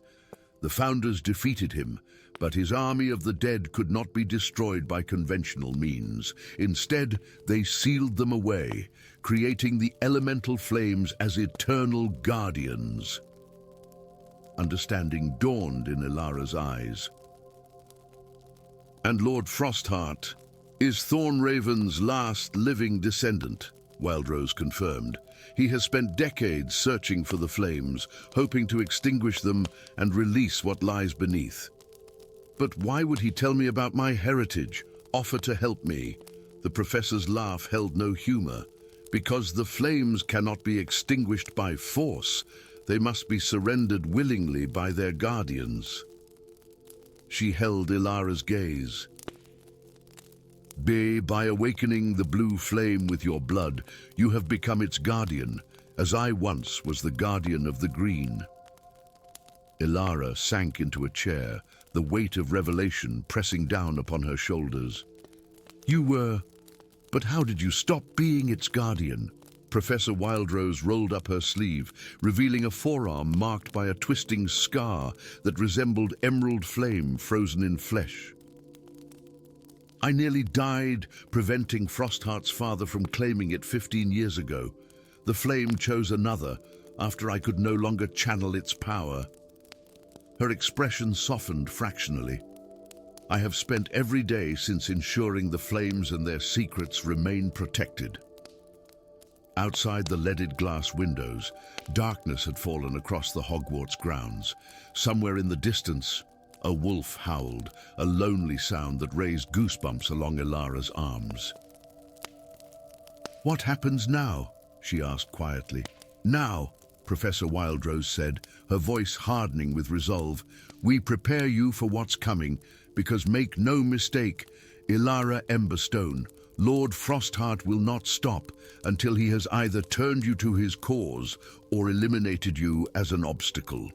The founders defeated him, but his army of the dead could not be destroyed by conventional means. Instead, they sealed them away, creating the elemental flames as eternal guardians. Understanding dawned in Ilara's eyes. And Lord Frostheart is Thornraven's last living descendant, Wildrose confirmed. He has spent decades searching for the flames, hoping to extinguish them and release what lies beneath. But why would he tell me about my heritage, offer to help me? The professor's laugh held no humor. Because the flames cannot be extinguished by force, they must be surrendered willingly by their guardians. She held Ilara's gaze. By awakening the blue flame with your blood, you have become its guardian, as I once was the guardian of the green. Ilara sank into a chair, the weight of revelation pressing down upon her shoulders. You were... But how did you stop being its guardian? Professor Wildrose rolled up her sleeve, revealing a forearm marked by a twisting scar that resembled emerald flame frozen in flesh. I nearly died, preventing Frostheart's father from claiming it 15 years ago. The flame chose another, after I could no longer channel its power. Her expression softened fractionally. I have spent every day since ensuring the flames and their secrets remain protected. Outside the leaded glass windows, darkness had fallen across the Hogwarts grounds. Somewhere in the distance, a wolf howled, a lonely sound that raised goosebumps along Ilara's arms. What happens now? She asked quietly. Now, Professor Wildrose said, her voice hardening with resolve, we prepare you for what's coming, because make no mistake, Ilara Emberstone, Lord Frostheart will not stop until he has either turned you to his cause or eliminated you as an obstacle.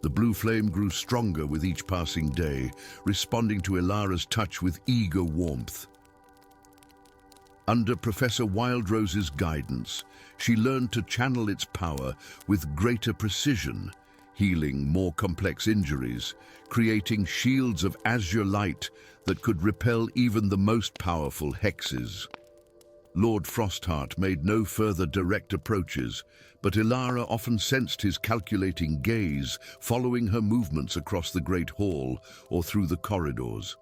The blue flame grew stronger with each passing day, responding to Ilara's touch with eager warmth. Under Professor Wildrose's guidance, she learned to channel its power with greater precision, healing more complex injuries, creating shields of azure light that could repel even the most powerful hexes. Lord Frostheart made no further direct approaches, but Ilara often sensed his calculating gaze, following her movements across the Great Hall or through the corridors.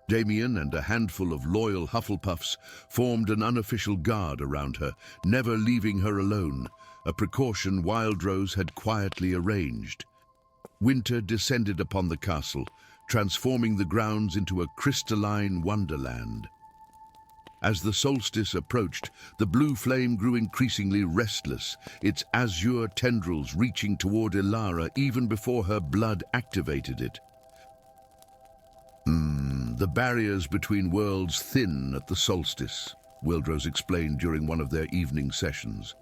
Damien and a handful of loyal Hufflepuffs formed an unofficial guard around her, never leaving her alone, a precaution Wildrose had quietly arranged. Winter descended upon the castle, transforming the grounds into a crystalline wonderland. As the solstice approached, the blue flame grew increasingly restless, its azure tendrils reaching toward Ilara even before her blood activated it. The barriers between worlds thin at the solstice, Wildrose explained during one of their evening sessions.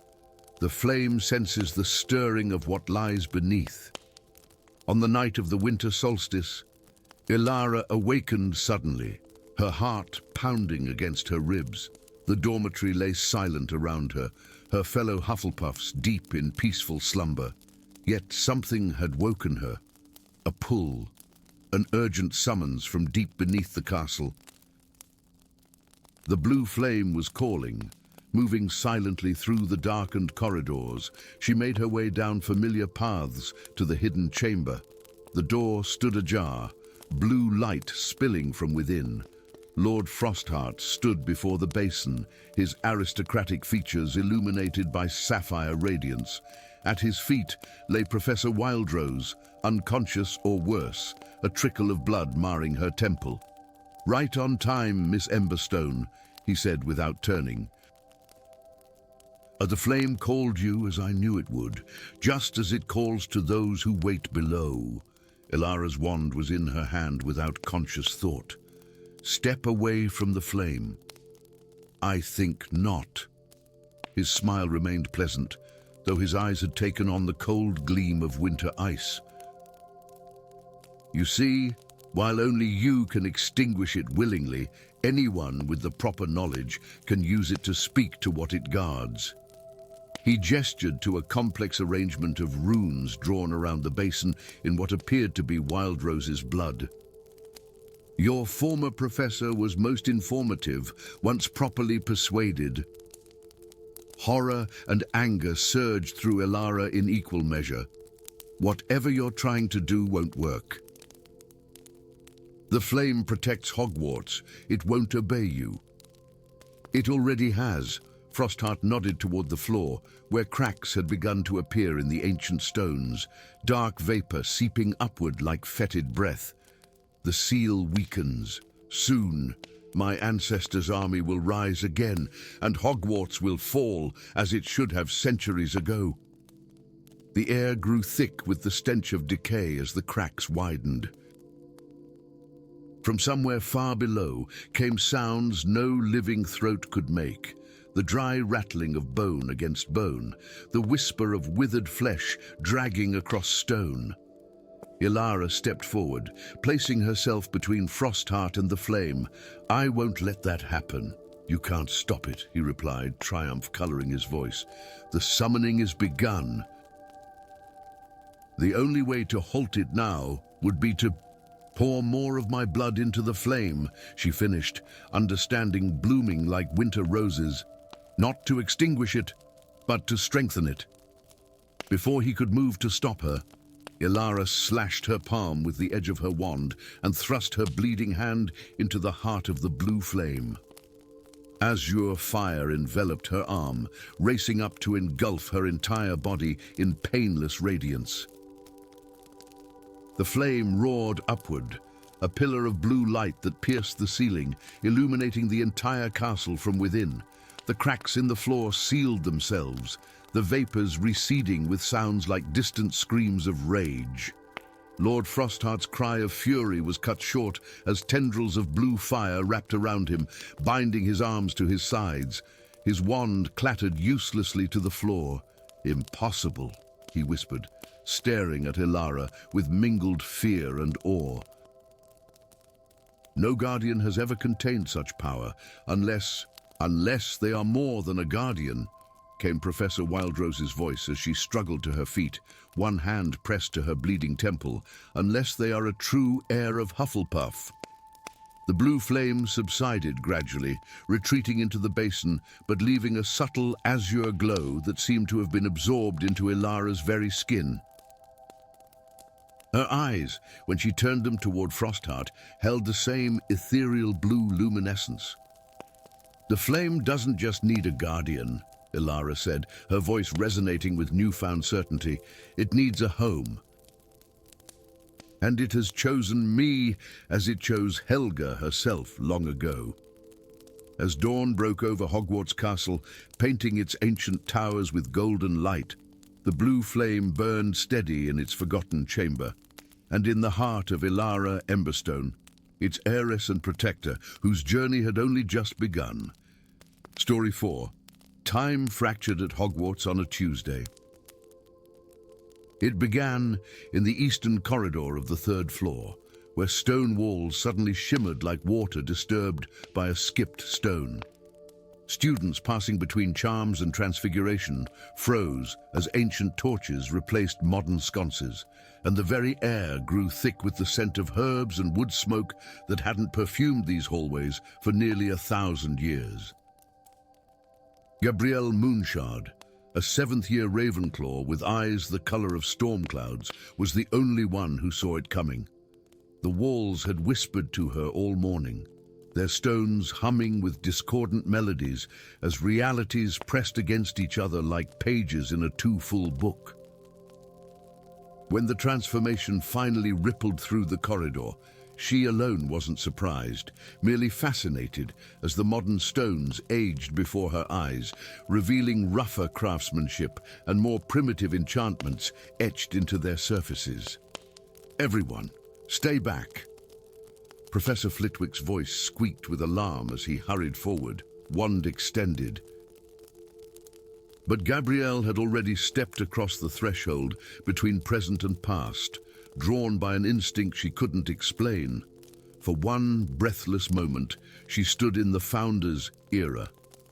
The flame senses the stirring of what lies beneath. On the night of the winter solstice, Ilara awakened suddenly, her heart pounding against her ribs. The dormitory lay silent around her, her fellow Hufflepuffs deep in peaceful slumber. Yet something had woken her. A pull, an urgent summons from deep beneath the castle. The blue flame was calling. Moving silently through the darkened corridors, she made her way down familiar paths to the hidden chamber. The door stood ajar, blue light spilling from within. Lord Frostheart stood before the basin, his aristocratic features illuminated by sapphire radiance. At his feet lay Professor Wildrose, unconscious or worse, a trickle of blood marring her temple. "Right on time, Miss Emberstone," he said without turning. "The flame called you as I knew it would, just as it calls to those who wait below." Ilara's wand was in her hand without conscious thought. "Step away from the flame." "I think not." His smile remained pleasant, though his eyes had taken on the cold gleam of winter ice. "You see, while only you can extinguish it willingly, anyone with the proper knowledge can use it to speak to what it guards." He gestured to a complex arrangement of runes drawn around the basin in what appeared to be Wildrose's blood. "Your former professor was most informative, once properly persuaded." Horror and anger surged through Ilara in equal measure. "Whatever you're trying to do won't work. The flame protects Hogwarts. It won't obey you." "It already has." Frostheart nodded toward the floor, where cracks had begun to appear in the ancient stones, dark vapor seeping upward like fetid breath. "The seal weakens. Soon, my ancestors' army will rise again, and Hogwarts will fall, as it should have centuries ago." The air grew thick with the stench of decay as the cracks widened. From somewhere far below came sounds no living throat could make. The dry rattling of bone against bone, the whisper of withered flesh dragging across stone. Ilara stepped forward, placing herself between Frostheart and the flame. "I won't let that happen." "You can't stop it," he replied, triumph coloring his voice. "The summoning is begun. The only way to halt it now would be to pour more of my blood into the flame," she finished, understanding blooming like winter roses. "Not to extinguish it, but to strengthen it." Before he could move to stop her, Ilara slashed her palm with the edge of her wand and thrust her bleeding hand into the heart of the blue flame. Azure fire enveloped her arm, racing up to engulf her entire body in painless radiance. The flame roared upward, a pillar of blue light that pierced the ceiling, illuminating the entire castle from within. The cracks in the floor sealed themselves, the vapors receding with sounds like distant screams of rage. Lord Frostheart's cry of fury was cut short as tendrils of blue fire wrapped around him, binding his arms to his sides. His wand clattered uselessly to the floor. "Impossible," he whispered, staring at Ilara with mingled fear and awe. "No guardian has ever contained such power, unless they are more than a guardian," came Professor Wildrose's voice as she struggled to her feet, one hand pressed to her bleeding temple. "Unless they are a true heir of Hufflepuff." The blue flame subsided gradually, retreating into the basin, but leaving a subtle azure glow that seemed to have been absorbed into Ilara's very skin. Her eyes, when she turned them toward Frostheart, held the same ethereal blue luminescence. "The flame doesn't just need a guardian," Ilara said, her voice resonating with newfound certainty. "It needs a home. And it has chosen me as it chose Helga herself long ago." As dawn broke over Hogwarts Castle, painting its ancient towers with golden light, the blue flame burned steady in its forgotten chamber. And in the heart of Ilara Emberstone, its heiress and protector, whose journey had only just begun. Story 4. Time fractured at Hogwarts on a Tuesday. It began in the eastern corridor of the third floor, where stone walls suddenly shimmered like water disturbed by a skipped stone. Students passing between charms and transfiguration froze as ancient torches replaced modern sconces, and the very air grew thick with the scent of herbs and wood smoke that hadn't perfumed these hallways for nearly 1,000 years. Gabrielle Moonshard, a seventh-year Ravenclaw with eyes the color of storm clouds, was the only one who saw it coming. The walls had whispered to her all morning. their stones humming with discordant melodies as realities pressed against each other like pages in a too-full book. When the transformation finally rippled through the corridor, she alone wasn't surprised, merely fascinated as the modern stones aged before her eyes, revealing rougher craftsmanship and more primitive enchantments etched into their surfaces. "Everyone, stay back." Professor Flitwick's voice squeaked with alarm as he hurried forward, wand extended. But Gabrielle had already stepped across the threshold between present and past, drawn by an instinct she couldn't explain. For one breathless moment, she stood in the Founder's era,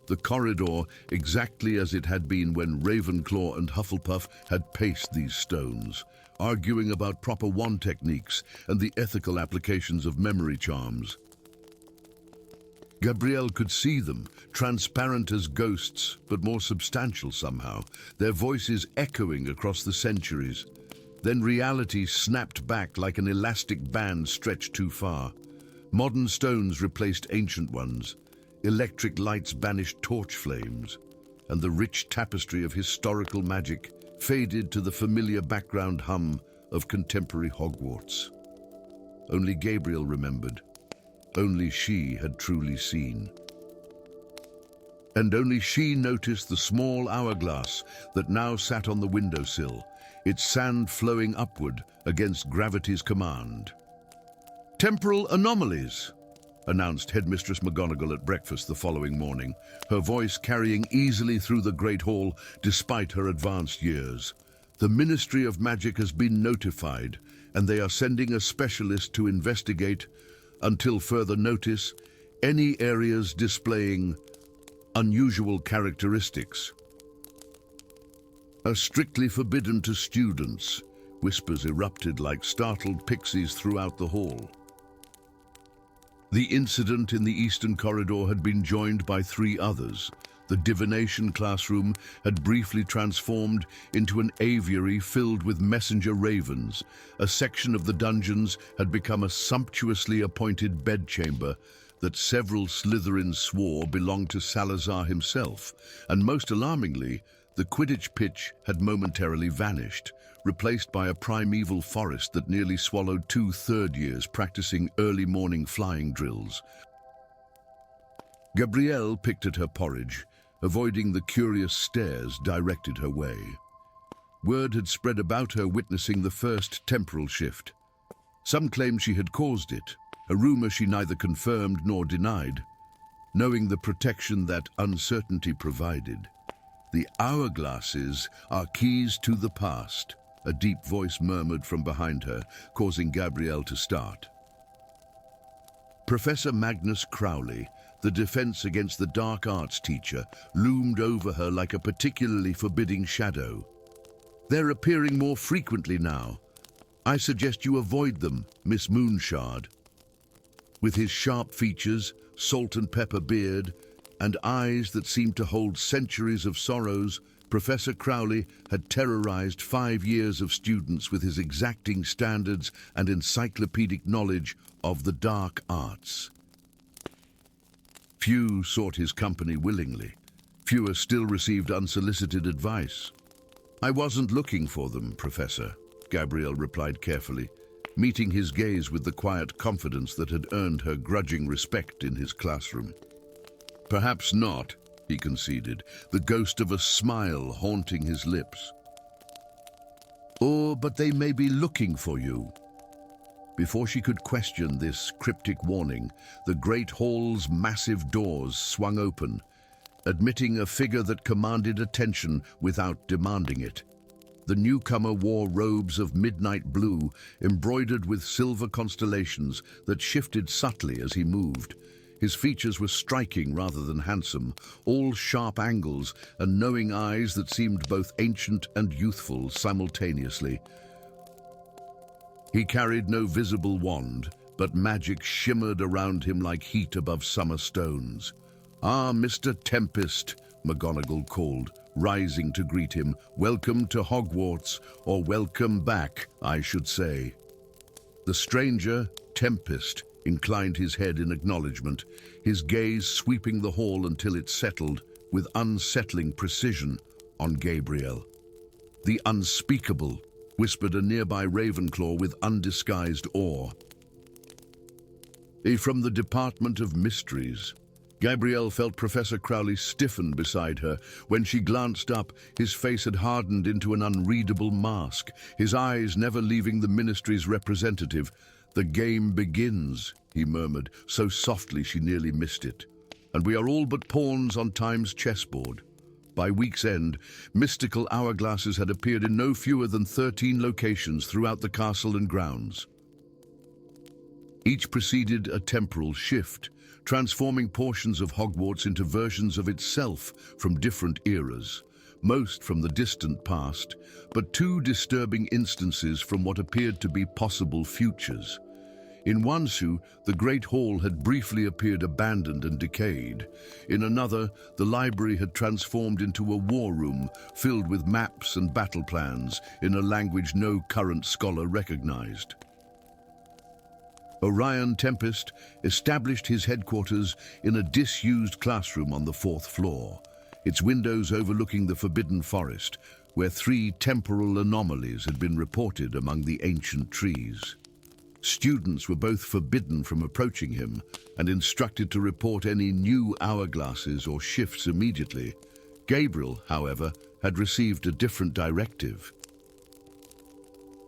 the corridor exactly as it had been when Ravenclaw and Hufflepuff had paced these stones, arguing about proper wand techniques and the ethical applications of memory charms. Gabrielle could see them, transparent as ghosts, but more substantial somehow, their voices echoing across the centuries. Then reality snapped back like an elastic band stretched too far. Modern stones replaced ancient ones, electric lights banished torch flames, and the rich tapestry of historical magic faded to the familiar background hum of contemporary Hogwarts. Only Gabriel remembered. Only she had truly seen. And only she noticed the small hourglass that now sat on the windowsill, its sand flowing upward against gravity's command. "Temporal anomalies," announced Headmistress McGonagall at breakfast the following morning, her voice carrying easily through the Great Hall despite her advanced years. "The Ministry of Magic has been notified, and they are sending a specialist to investigate, until further notice, any areas displaying unusual characteristics. Are strictly forbidden to students." Whispers erupted like startled pixies throughout the hall. The incident in the Eastern Corridor had been joined by 3 others. The divination classroom had briefly transformed into an aviary filled with messenger ravens. A section of the dungeons had become a sumptuously appointed bedchamber that several Slytherins swore belonged to Salazar himself. And most alarmingly, the Quidditch pitch had momentarily vanished, replaced by a primeval forest that nearly swallowed 2 third-years practicing early morning flying drills. Gabrielle picked at her porridge, avoiding the curious stares directed her way. Word had spread about her witnessing the first temporal shift. Some claimed she had caused it, a rumor she neither confirmed nor denied, knowing the protection that uncertainty provided. "The hourglasses are keys to the past," a deep voice murmured from behind her, causing Gabrielle to start. Professor Magnus Crowley, the defense against the dark arts teacher, loomed over her like a particularly forbidding shadow. "They're appearing more frequently now. I suggest you avoid them, Miss Moonshard." With his sharp features, salt and pepper beard, and eyes that seemed to hold centuries of sorrows, Professor Crowley had terrorized 5 years of students with his exacting standards and encyclopedic knowledge of the dark arts. Few sought his company willingly. Fewer still received unsolicited advice. "I wasn't looking for them, Professor," Gabrielle replied carefully, meeting his gaze with the quiet confidence that had earned her grudging respect in his classroom. "Perhaps not," he conceded, the ghost of a smile haunting his lips. But they may be looking for you." Before she could question this cryptic warning, the great hall's massive doors swung open, admitting a figure that commanded attention without demanding it. The newcomer wore robes of midnight blue, embroidered with silver constellations that shifted subtly as he moved. His features were striking rather than handsome, all sharp angles and knowing eyes that seemed both ancient and youthful simultaneously. He carried no visible wand, but magic shimmered around him like heat above summer stones. "Ah, Mr. Tempest," McGonagall called, rising to greet him. "Welcome to Hogwarts, or welcome back, I should say." The stranger, Tempest, inclined his head in acknowledgement, his gaze sweeping the hall until it settled, with unsettling precision, on Gabriel. "The unspeakable," whispered a nearby Ravenclaw with undisguised awe. From the Department of Mysteries. Gabrielle felt Professor Crowley stiffen beside her. When she glanced up, his face had hardened into an unreadable mask, his eyes never leaving the Ministry's representative. "The game begins," he murmured, so softly she nearly missed it. "And we are all but pawns on time's chessboard." By week's end, mystical hourglasses had appeared in no fewer than 13 locations throughout the castle and grounds. Each preceded a temporal shift, transforming portions of Hogwarts into versions of itself from different eras, most from the distant past, but two disturbing instances from what appeared to be possible futures. In one zoo, the Great Hall had briefly appeared abandoned and decayed. In another, the library had transformed into a war room filled with maps and battle plans in a language no current scholar recognized. Orion Tempest established his headquarters in a disused classroom on the 4th floor, its windows overlooking the Forbidden Forest, where 3 temporal anomalies had been reported among the ancient trees. Students were both forbidden from approaching him and instructed to report any new hourglasses or shifts immediately. Gabriel, however, had received a different directive.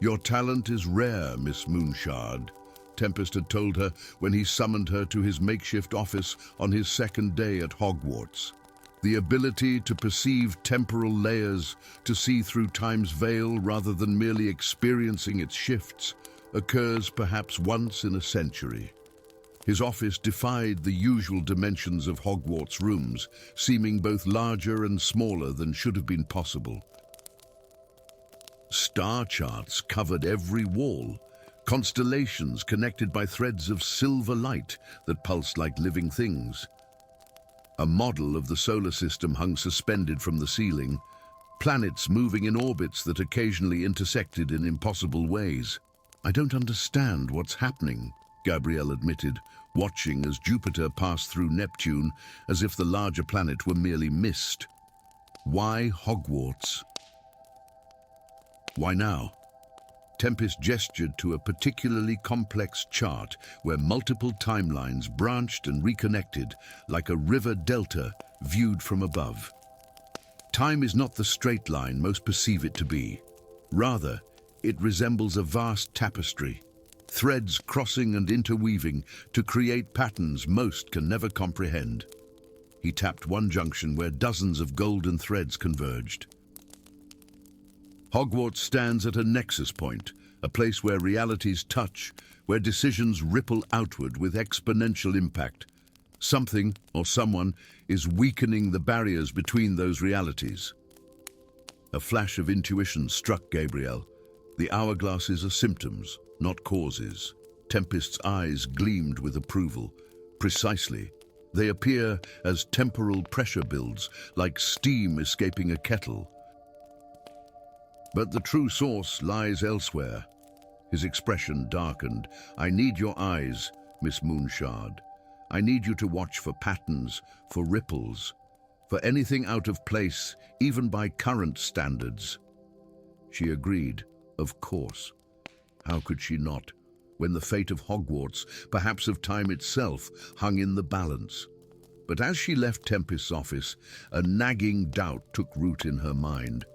"Your talent is rare, Miss Moonshard," Tempest had told her when he summoned her to his makeshift office on his second day at Hogwarts. "The ability to perceive temporal layers, to see through time's veil rather than merely experiencing its shifts, occurs perhaps once in a century." His office defied the usual dimensions of Hogwarts rooms, seeming both larger and smaller than should have been possible. Star charts covered every wall, constellations connected by threads of silver light that pulsed like living things. A model of the solar system hung suspended from the ceiling, planets moving in orbits that occasionally intersected in impossible ways. "I don't understand what's happening," Gabrielle admitted, watching as Jupiter passed through Neptune as if the larger planet were merely mist. "Why Hogwarts? Why now?" Tempest gestured to a particularly complex chart where multiple timelines branched and reconnected like a river delta viewed from above. "Time is not the straight line most perceive it to be. Rather, it resembles a vast tapestry, threads crossing and interweaving to create patterns most can never comprehend." He tapped one junction where dozens of golden threads converged. "Hogwarts stands at a nexus point, a place where realities touch, where decisions ripple outward with exponential impact. Something, or someone, is weakening the barriers between those realities." A flash of intuition struck Gabrielle. The hourglasses are symptoms, not causes. Tempest's eyes gleamed with approval. "Precisely. They appear as temporal pressure builds, like steam escaping a kettle. But the true source lies elsewhere." His expression darkened. "I need your eyes, Miss Moonshard. I need you to watch for patterns, for ripples, for anything out of place, even by current standards." She agreed. Of course. How could she not, when the fate of Hogwarts, perhaps of time itself, hung in the balance? But as she left Tempest's office, a nagging doubt took root in her mind.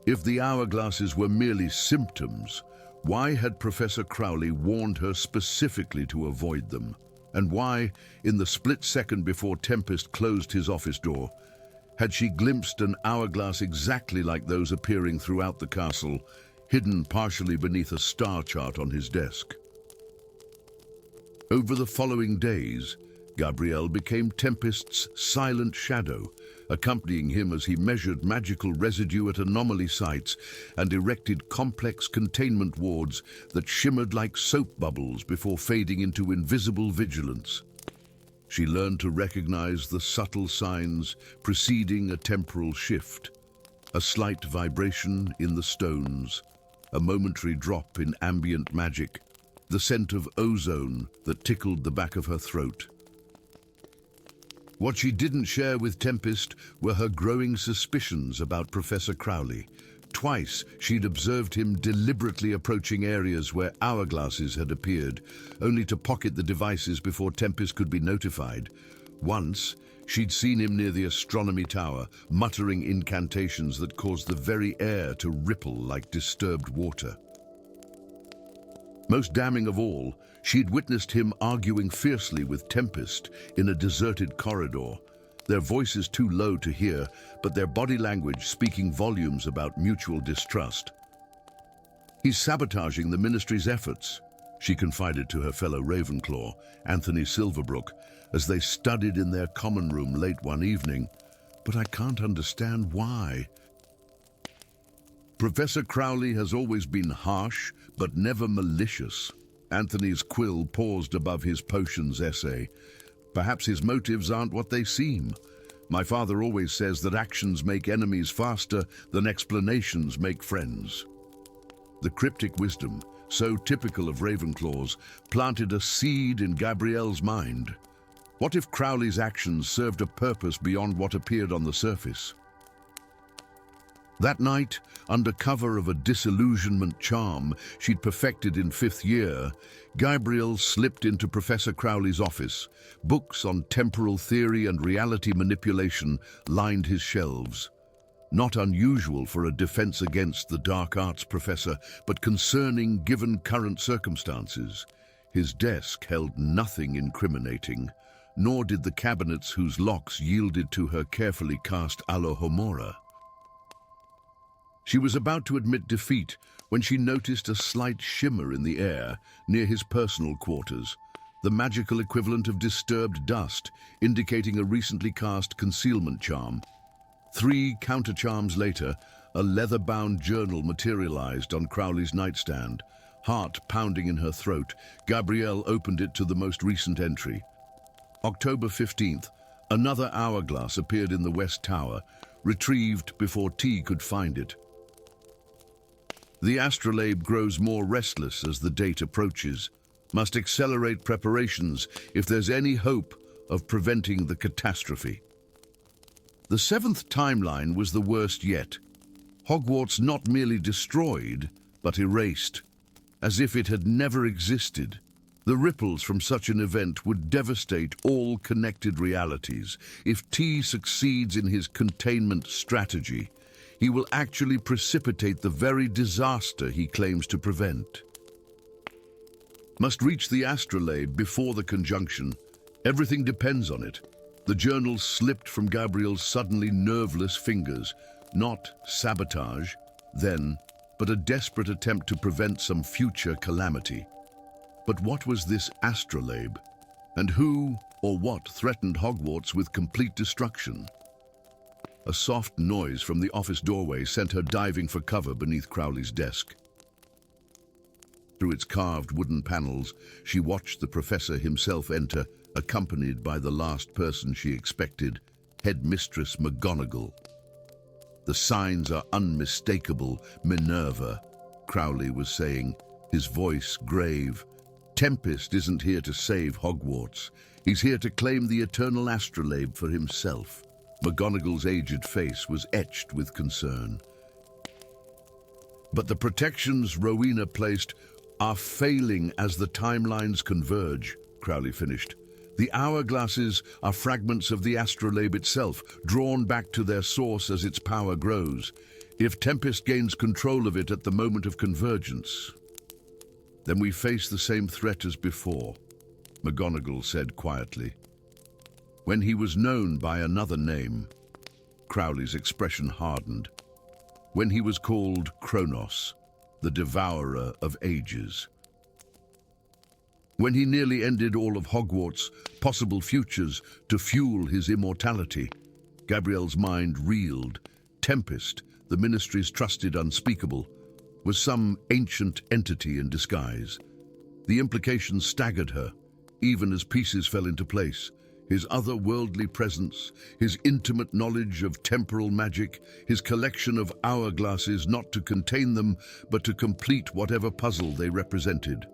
If the hourglasses were merely symptoms, why had Professor Crowley warned her specifically to avoid them? And why, in the split second before Tempest closed his office door, had she glimpsed an hourglass exactly like those appearing throughout the castle, hidden partially beneath a star chart on his desk? Over the following days, Gabrielle became Tempest's silent shadow, accompanying him as he measured magical residue at anomaly sites and erected complex containment wards that shimmered like soap bubbles before fading into invisible vigilance. She learned to recognize the subtle signs preceding a temporal shift, a slight vibration in the stones, a momentary drop in ambient magic, the scent of ozone that tickled the back of her throat. What she didn't share with Tempest were her growing suspicions about Professor Crowley. Twice she'd observed him deliberately approaching areas where hourglasses had appeared, only to pocket the devices before Tempest could be notified. Once, she'd seen him near the astronomy tower, muttering incantations that caused the very air to ripple like disturbed water. Most damning of all, she'd witnessed him arguing fiercely with Tempest in a deserted corridor, their voices too low to hear, but their body language speaking volumes about mutual distrust. "He's sabotaging the Ministry's efforts," she confided to her fellow Ravenclaw, Anthony Silverbrook, as they studied in their common room late one evening. "But I can't understand why." "Professor Crowley has always been harsh, but never malicious." Anthony's quill paused above his potions essay. "Perhaps his motives aren't what they seem. My father always says that actions make enemies faster than explanations make friends." The cryptic wisdom, so typical of Ravenclaws, planted a seed in Gabrielle's mind. What if Crowley's actions served a purpose beyond what appeared on the surface? That night, under cover of a disillusionment charm she'd perfected in 5th year, Gabrielle slipped into Professor Crowley's office. Books on temporal theory and reality manipulation lined his shelves. Not unusual for a defense against the dark arts professor, but concerning given current circumstances. His desk held nothing incriminating, nor did the cabinets whose locks yielded to her carefully cast alohomora. She was about to admit defeat when she noticed a slight shimmer in the air near his personal quarters, the magical equivalent of disturbed dust, indicating a recently cast concealment charm. 3 counter-charms later, a leather-bound journal materialized on Crowley's nightstand. Heart pounding in her throat, Gabrielle opened it to the most recent entry. October 15th, another hourglass appeared in the West Tower, retrieved before T could find it. The astrolabe grows more restless as the date approaches. Must accelerate preparations if there's any hope of preventing the catastrophe. The 7th timeline was the worst yet. Hogwarts not merely destroyed, but erased, as if it had never existed. The ripples from such an event would devastate all connected realities. If T succeeds in his containment strategy, he will actually precipitate the very disaster he claims to prevent. Must reach the astrolabe before the conjunction. Everything depends on it. The journal slipped from Gabrielle's suddenly nerveless fingers. Not sabotage, then, but a desperate attempt to prevent some future calamity. But what was this astrolabe? And who or what threatened Hogwarts with complete destruction? A soft noise from the office doorway sent her diving for cover beneath Crowley's desk. Through its carved wooden panels, she watched the professor himself enter, accompanied by the last person she expected, Headmistress McGonagall. "The signs are unmistakable, Minerva," Crowley was saying, his voice grave. "Tempest isn't here to save Hogwarts. He's here to claim the eternal astrolabe for himself." McGonagall's aged face was etched with concern. "But the protections Rowena placed are failing as the timelines converge," Crowley finished. "The hourglasses are fragments of the astrolabe itself, drawn back to their source as its power grows. If Tempest gains control of it at the moment of convergence, then we face the same threat as before," McGonagall said quietly. "When he was known by another name," Crowley's expression hardened. "When he was called Kronos, the devourer of ages. When he nearly ended all of Hogwarts' possible futures to fuel his immortality." Gabrielle's mind reeled. Tempest, the Ministry's trusted unspeakable, was some ancient entity in disguise. The implications staggered her, even as pieces fell into place. His otherworldly presence, his intimate knowledge of temporal magic, his collection of hourglasses not to contain them, but to complete whatever puzzle they represented.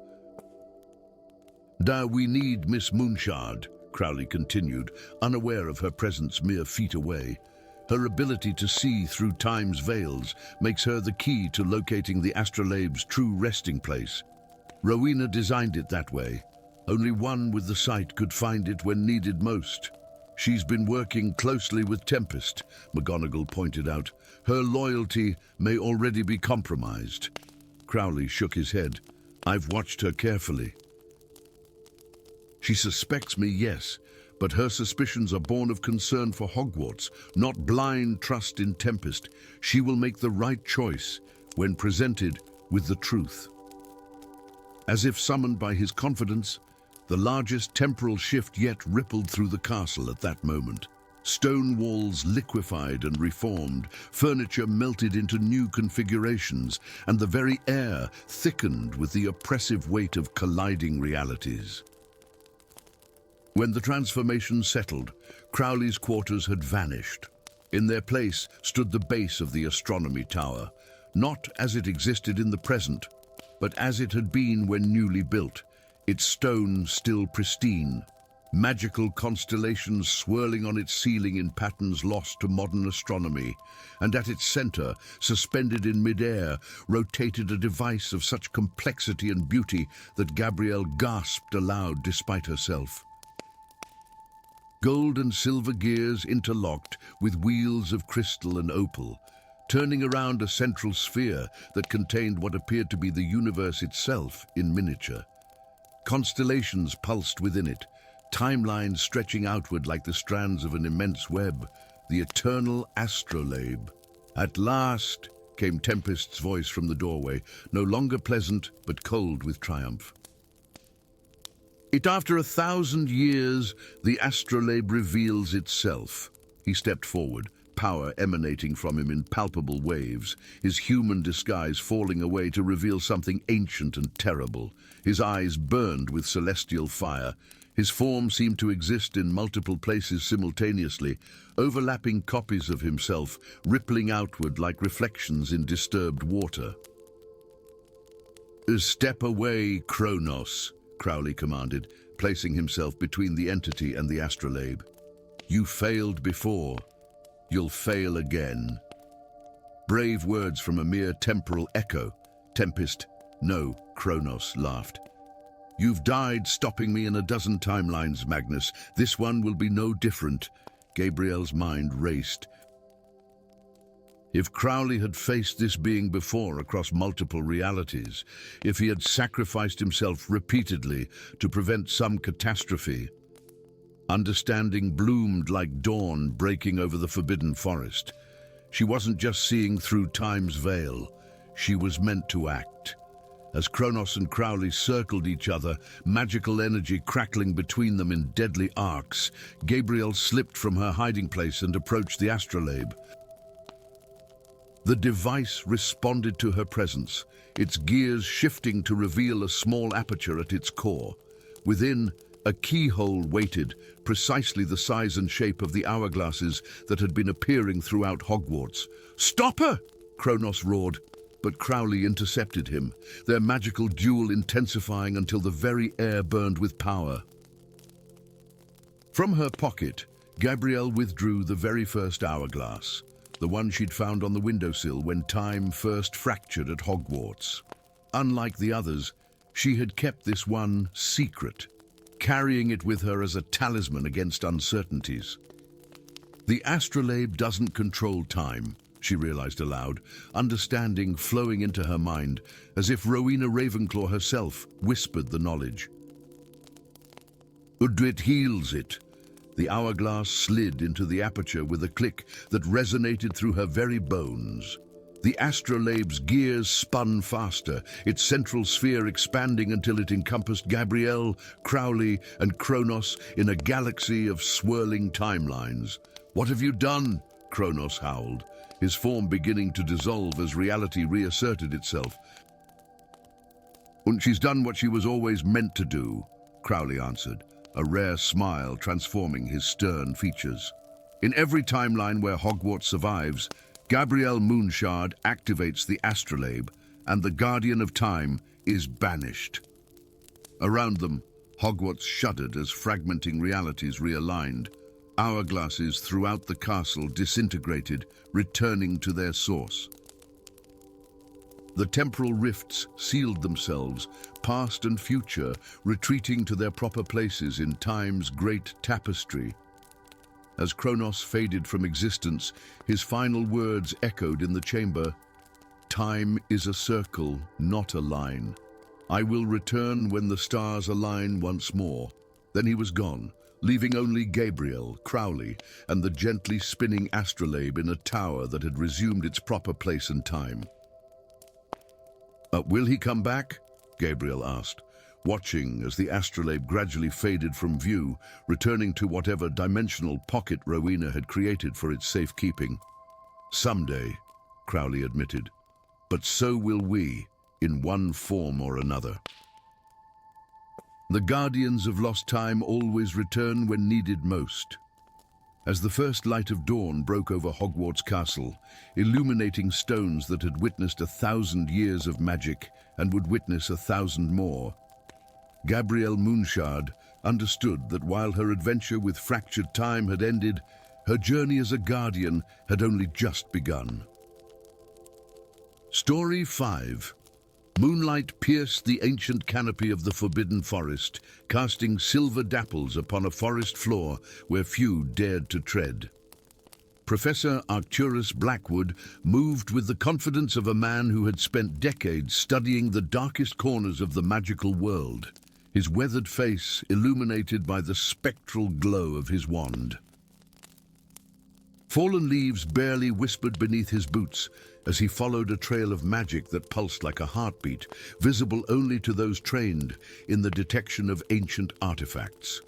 Now we need Miss Moonshard, Crowley continued, unaware of her presence mere feet away. Her ability to see through time's veils makes her the key to locating the astrolabe's true resting place. Rowena designed it that way. Only one with the sight could find it when needed most. She's been working closely with Tempest, McGonagall pointed out. Her loyalty may already be compromised. Crowley shook his head. I've watched her carefully. She suspects me, yes, but her suspicions are born of concern for Hogwarts, not blind trust in Tempest. She will make the right choice when presented with the truth. As if summoned by his confidence, the largest temporal shift yet rippled through the castle at that moment. Stone walls liquefied and reformed, furniture melted into new configurations, and the very air thickened with the oppressive weight of colliding realities. When the transformation settled, Crowley's quarters had vanished. In their place stood the base of the astronomy tower, not as it existed in the present, but as it had been when newly built, its stone still pristine, magical constellations swirling on its ceiling in patterns lost to modern astronomy, and at its center, suspended in midair, rotated a device of such complexity and beauty that Gabrielle gasped aloud despite herself. Gold and silver gears interlocked with wheels of crystal and opal, turning around a central sphere that contained what appeared to be the universe itself in miniature. Constellations pulsed within it, timelines stretching outward like the strands of an immense web, the eternal astrolabe. At last, came Tempest's voice from the doorway, no longer pleasant but cold with triumph. After 1,000 years, the astrolabe reveals itself. He stepped forward, power emanating from him in palpable waves, his human disguise falling away to reveal something ancient and terrible. His eyes burned with celestial fire. His form seemed to exist in multiple places simultaneously, overlapping copies of himself, rippling outward like reflections in disturbed water. "Step away, Kronos," Crowley commanded, placing himself between the entity and the astrolabe. "You failed before. You'll fail again." Brave words from a mere temporal echo. Tempest, "No," Kronos laughed. "You've died stopping me in a dozen timelines, Magnus. This one will be no different." Gabrielle's mind raced. If Crowley had faced this being before across multiple realities, if he had sacrificed himself repeatedly to prevent some catastrophe, understanding bloomed like dawn breaking over the forbidden forest. She wasn't just seeing through time's veil, she was meant to act. As Kronos and Crowley circled each other, magical energy crackling between them in deadly arcs, Gabrielle slipped from her hiding place and approached the astrolabe. The device responded to her presence, its gears shifting to reveal a small aperture at its core. Within, a keyhole waited, precisely the size and shape of the hourglasses that had been appearing throughout Hogwarts. "Stop her!" Kronos roared, but Crowley intercepted him, their magical duel intensifying until the very air burned with power. From her pocket, Gabrielle withdrew the very first hourglass, the one she'd found on the windowsill when time first fractured at Hogwarts. Unlike the others, she had kept this one secret, carrying it with her as a talisman against uncertainties. The astrolabe doesn't control time, she realized aloud, understanding flowing into her mind, as if Rowena Ravenclaw herself whispered the knowledge. "It heals it." The hourglass slid into the aperture with a click that resonated through her very bones. The astrolabe's gears spun faster, its central sphere expanding until it encompassed Gabrielle, Crowley, and Kronos in a galaxy of swirling timelines. "What have you done?" Kronos howled, his form beginning to dissolve as reality reasserted itself. "And she's done what she was always meant to do," Crowley answered, a rare smile transforming his stern features. "In every timeline where Hogwarts survives, Gabrielle Moonshard activates the astrolabe, and the Guardian of Time is banished." Around them, Hogwarts shuddered as fragmenting realities realigned. Hourglasses throughout the castle disintegrated, returning to their source. The temporal rifts sealed themselves, past and future, retreating to their proper places in time's great tapestry. As Kronos faded from existence, his final words echoed in the chamber. "Time is a circle, not a line. I will return when the stars align once more." Then he was gone, leaving only Gabriel, Crowley, and the gently spinning astrolabe in a tower that had resumed its proper place and time. "Will he come back?" Gabriel asked, watching as the astrolabe gradually faded from view, returning to whatever dimensional pocket Rowena had created for its safekeeping. "Someday," Crowley admitted, "but so will we, in one form or another." The guardians of lost time always return when needed most. As the first light of dawn broke over Hogwarts Castle, illuminating stones that had witnessed 1,000 years of magic and would witness 1,000 more, Gabrielle Moonshard understood that while her adventure with fractured time had ended, her journey as a guardian had only just begun. Story 5. Moonlight pierced the ancient canopy of the Forbidden Forest, casting silver dapples upon a forest floor where few dared to tread. Professor Arcturus Blackwood moved with the confidence of a man who had spent decades studying the darkest corners of the magical world, his weathered face illuminated by the spectral glow of his wand. Fallen leaves barely whispered beneath his boots as he followed a trail of magic that pulsed like a heartbeat, visible only to those trained in the detection of ancient artifacts.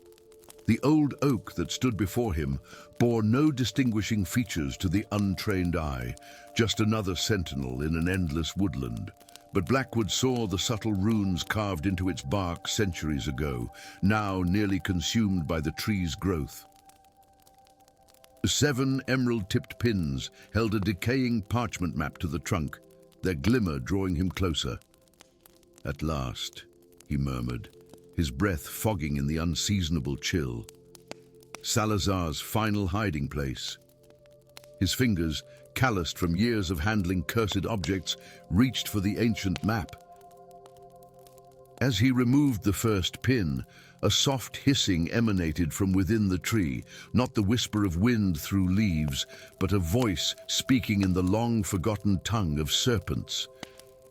The old oak that stood before him bore no distinguishing features to the untrained eye, just another sentinel in an endless woodland. But Blackwood saw the subtle runes carved into its bark centuries ago, now nearly consumed by the tree's growth. 7 emerald-tipped pins held a decaying parchment map to the trunk, their glimmer drawing him closer. "At last," he murmured, his breath fogging in the unseasonable chill. Salazar's final hiding place. His fingers, calloused from years of handling cursed objects, reached for the ancient map. As he removed the first pin, a soft hissing emanated from within the tree, not the whisper of wind through leaves, but a voice speaking in the long-forgotten tongue of serpents.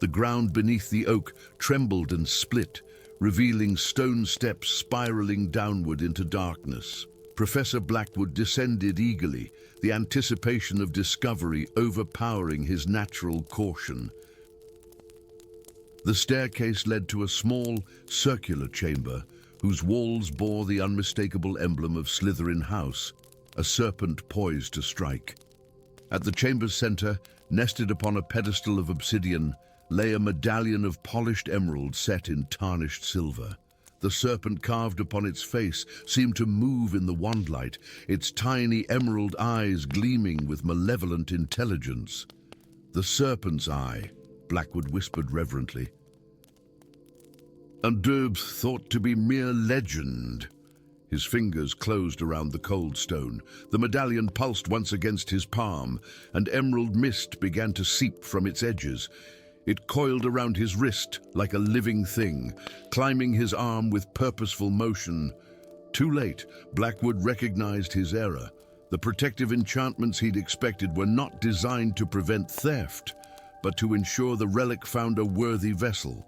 The ground beneath the oak trembled and split, revealing stone steps spiraling downward into darkness. Professor Blackwood descended eagerly, the anticipation of discovery overpowering his natural caution. The staircase led to a small, circular chamber, whose walls bore the unmistakable emblem of Slytherin House, a serpent poised to strike. At the chamber's center, nested upon a pedestal of obsidian, lay a medallion of polished emerald set in tarnished silver. The serpent carved upon its face seemed to move in the wandlight, its tiny emerald eyes gleaming with malevolent intelligence. "The serpent's eye," Blackwood whispered reverently. "And D'Urbe thought to be mere legend." His fingers closed around the cold stone. The medallion pulsed once against his palm, and emerald mist began to seep from its edges. It coiled around his wrist like a living thing, climbing his arm with purposeful motion. Too late, Blackwood recognized his error. The protective enchantments he'd expected were not designed to prevent theft, but to ensure the relic found a worthy vessel.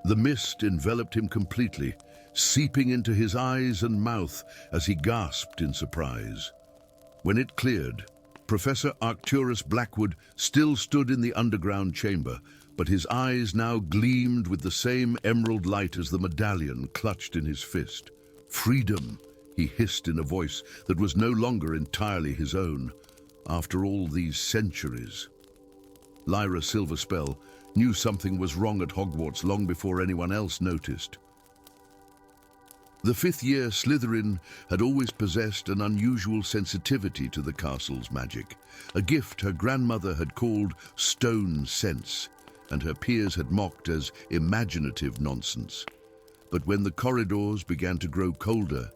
The mist enveloped him completely, seeping into his eyes and mouth as he gasped in surprise. When it cleared, Professor Arcturus Blackwood still stood in the underground chamber, but his eyes now gleamed with the same emerald light as the medallion clutched in his fist. "Freedom," he hissed in a voice that was no longer entirely his own, after all these centuries. Lyra Silverspell knew something was wrong at Hogwarts long before anyone else noticed. The fifth-year Slytherin had always possessed an unusual sensitivity to the castle's magic, a gift her grandmother had called stone sense, and her peers had mocked as imaginative nonsense. But when the corridors began to grow colder,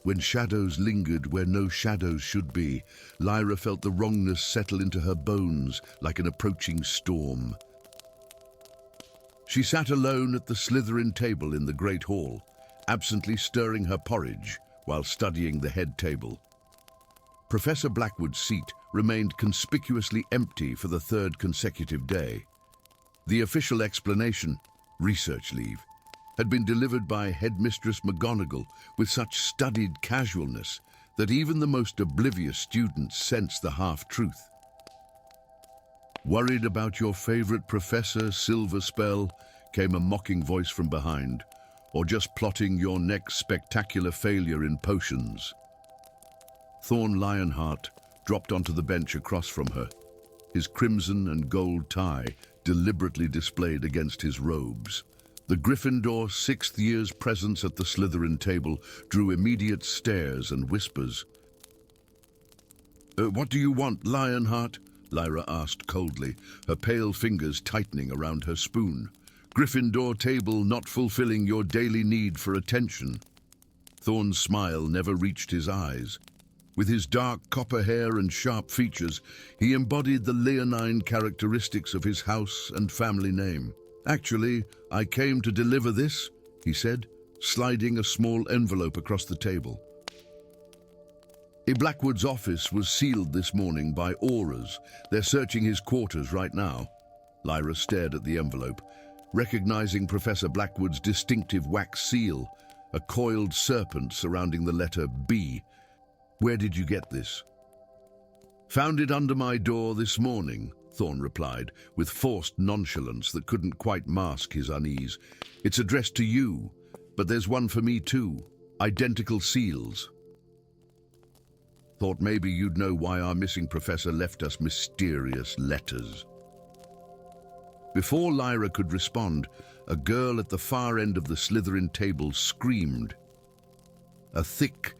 when shadows lingered where no shadows should be, Lyra felt the wrongness settle into her bones like an approaching storm. She sat alone at the Slytherin table in the Great Hall, absently stirring her porridge while studying the head table. Professor Blackwood's seat remained conspicuously empty for the third consecutive day. The official explanation, research leave, had been delivered by Headmistress McGonagall with such studied casualness that even the most oblivious students sensed the half-truth. "Worried about your favorite professor, Silver Spell?" came a mocking voice from behind. "Or just plotting your next spectacular failure in potions?" Thorn Lionheart dropped onto the bench across from her, his crimson and gold tie deliberately displayed against his robes. The Gryffindor sixth year's presence at the Slytherin table drew immediate stares and whispers. What do you want, Lionheart?" Lyra asked coldly, her pale fingers tightening around her spoon. "Gryffindor table not fulfilling your daily need for attention." Thorn's smile never reached his eyes. With his dark copper hair and sharp features, he embodied the leonine characteristics of his house and family name. "Actually, I came to deliver this," he said, sliding a small envelope across the table. Blackwood's office was sealed this morning by Aurors. They're searching his quarters right now." Lyra stared at the envelope, recognizing Professor Blackwood's distinctive wax seal, a coiled serpent surrounding the letter B. "Where did you get this?" "Found it under my door this morning," Thorn replied, with forced nonchalance that couldn't quite mask his unease. "It's addressed to you, but there's one for me too. Identical seals." "Thought maybe you'd know why our missing professor left us mysterious letters." Before Lyra could respond, a girl at the far end of the Slytherin table screamed. A thick,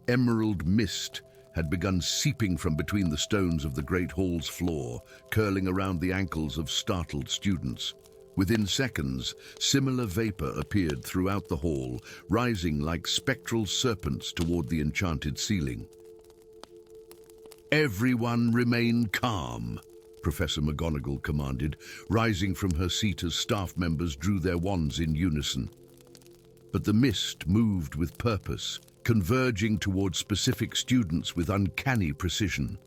emerald mist had begun seeping from between the stones of the Great Hall's floor, curling around the ankles of startled students. Within seconds, similar vapor appeared throughout the hall, rising like spectral serpents toward the enchanted ceiling. "Everyone remain calm," Professor McGonagall commanded, rising from her seat as staff members drew their wands in unison. But the mist moved with purpose, converging toward specific students with uncanny precision.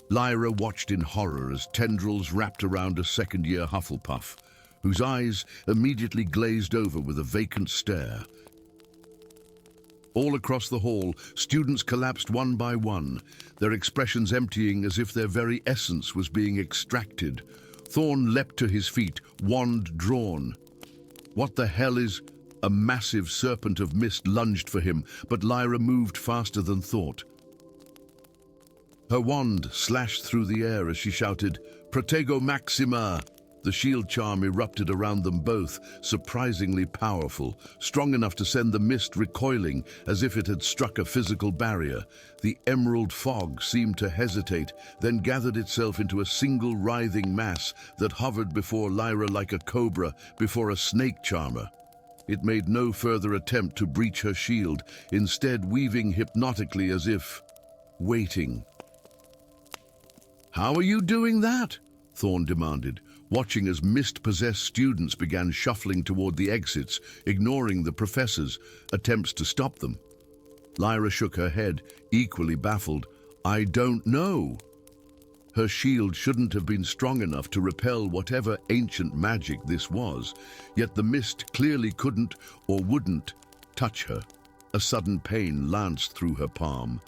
Lyra watched in horror as tendrils wrapped around a second-year Hufflepuff, whose eyes immediately glazed over with a vacant stare. All across the hall, students collapsed one by one, their expressions emptying as if their very essence was being extracted. Thorn leapt to his feet, wand drawn. "What the hell is—" A massive serpent of mist lunged for him, but Lyra moved faster than thought. Her wand slashed through the air as she shouted, "Protego Maxima!" The shield charm erupted around them both, surprisingly powerful, strong enough to send the mist recoiling as if it had struck a physical barrier. The emerald fog seemed to hesitate, then gathered itself into a single writhing mass that hovered before Lyra like a cobra before a snake charmer. It made no further attempt to breach her shield, instead weaving hypnotically as if waiting. "How are you doing that?" Thorn demanded, watching as mist-possessed students began shuffling toward the exits, ignoring the professor's attempts to stop them. Lyra shook her head, equally baffled. "I don't know." Her shield shouldn't have been strong enough to repel whatever ancient magic this was, yet the mist clearly couldn't or wouldn't touch her. A sudden pain lanced through her palm.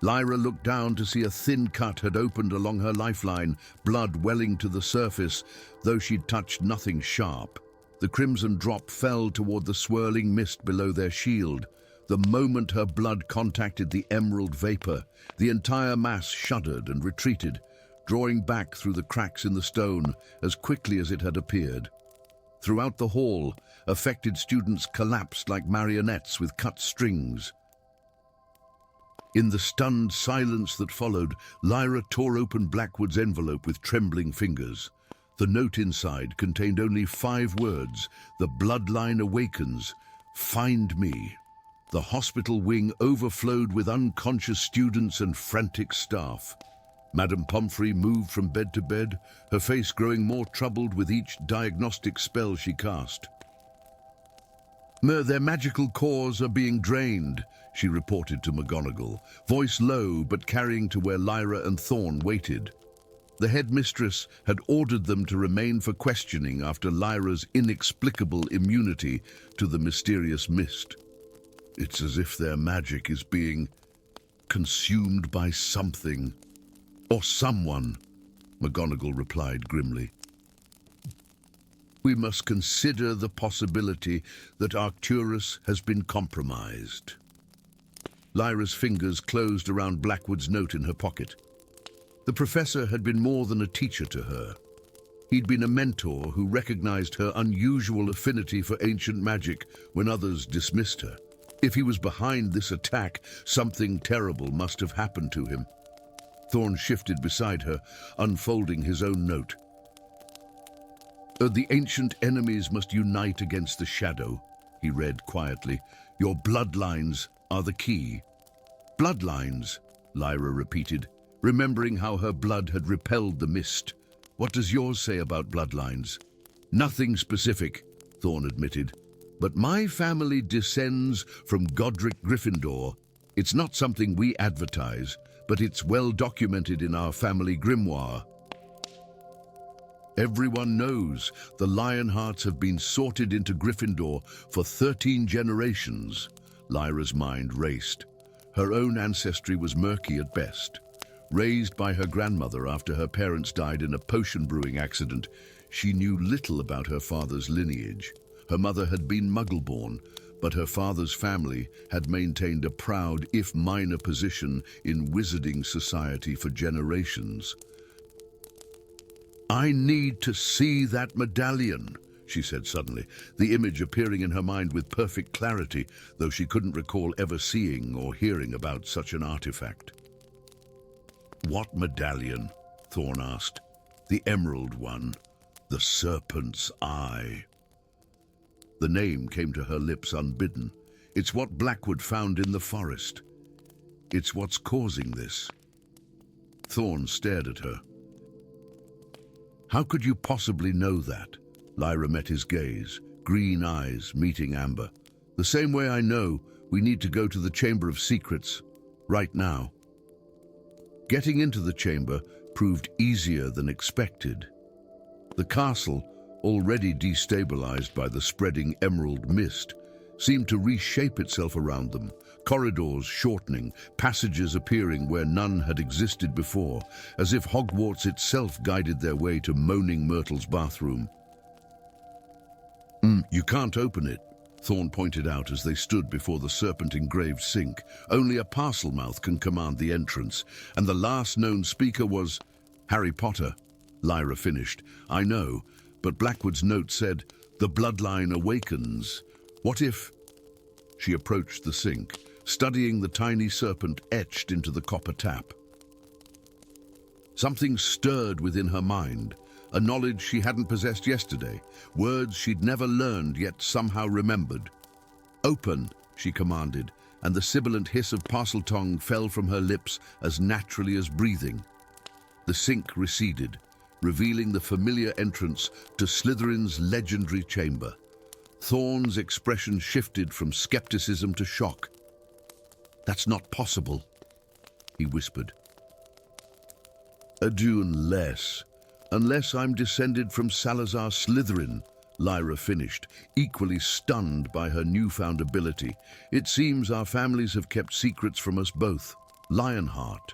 Lyra looked down to see a thin cut had opened along her lifeline, blood welling to the surface, though she'd touched nothing sharp. The crimson drop fell toward the swirling mist below their shield. The moment her blood contacted the emerald vapor, the entire mass shuddered and retreated, drawing back through the cracks in the stone as quickly as it had appeared. Throughout the hall, affected students collapsed like marionettes with cut strings. In the stunned silence that followed, Lyra tore open Blackwood's envelope with trembling fingers. The note inside contained only 5 words. The bloodline awakens. Find me. The hospital wing overflowed with unconscious students and frantic staff. Madame Pomfrey moved from bed to bed, her face growing more troubled with each diagnostic spell she cast. Their magical cores are being drained, she reported to McGonagall, voice low but carrying to where Lyra and Thorn waited. The headmistress had ordered them to remain for questioning after Lyra's inexplicable immunity to the mysterious mist. It's as if their magic is being consumed by something, or someone, McGonagall replied grimly. We must consider the possibility that Arcturus has been compromised. Lyra's fingers closed around Blackwood's note in her pocket. The professor had been more than a teacher to her. He'd been a mentor who recognized her unusual affinity for ancient magic when others dismissed her. If he was behind this attack, something terrible must have happened to him. Thorn shifted beside her, unfolding his own note. The ancient enemies must unite against the shadow, he read quietly. Your bloodlines are the key. Bloodlines, Lyra repeated, remembering how her blood had repelled the mist. What does yours say about bloodlines? Nothing specific, Thorn admitted. But my family descends from Godric Gryffindor. It's not something we advertise, but it's well documented in our family grimoire. Everyone knows the Lionhearts have been sorted into Gryffindor for 13 generations. Lyra's mind raced. Her own ancestry was murky at best. Raised by her grandmother after her parents died in a potion brewing accident, she knew little about her father's lineage. Her mother had been Muggle-born, but her father's family had maintained a proud, if minor, position in wizarding society for generations. I need to see that medallion, she said suddenly, the image appearing in her mind with perfect clarity, though she couldn't recall ever seeing or hearing about such an artifact. What medallion? Thorn asked. The emerald one, the serpent's eye. The name came to her lips unbidden. It's what Blackwood found in the forest. It's what's causing this. Thorn stared at her. How could you possibly know that? Lyra met his gaze, green eyes meeting amber. The same way I know we need to go to the Chamber of Secrets, right now. Getting into the chamber proved easier than expected. The castle, already destabilized by the spreading emerald mist, seemed to reshape itself around them, corridors shortening, passages appearing where none had existed before, as if Hogwarts itself guided their way to Moaning Myrtle's bathroom. You can't open it, Thorn pointed out as they stood before the serpent-engraved sink. Only a parcel mouth can command the entrance, and the last known speaker was Harry Potter. Lyra finished. I know, but Blackwood's note said, the bloodline awakens. What if... She approached the sink, studying the tiny serpent etched into the copper tap. Something stirred within her mind, a knowledge she hadn't possessed yesterday, words she'd never learned yet somehow remembered. Open, she commanded, and the sibilant hiss of Parseltongue fell from her lips as naturally as breathing. The sink receded, revealing the familiar entrance to Slytherin's legendary chamber. Thorn's expression shifted from skepticism to shock. That's not possible, he whispered. Adieu unless I'm descended from Salazar Slytherin, Lyra finished, equally stunned by her newfound ability. It seems our families have kept secrets from us both. Lionheart.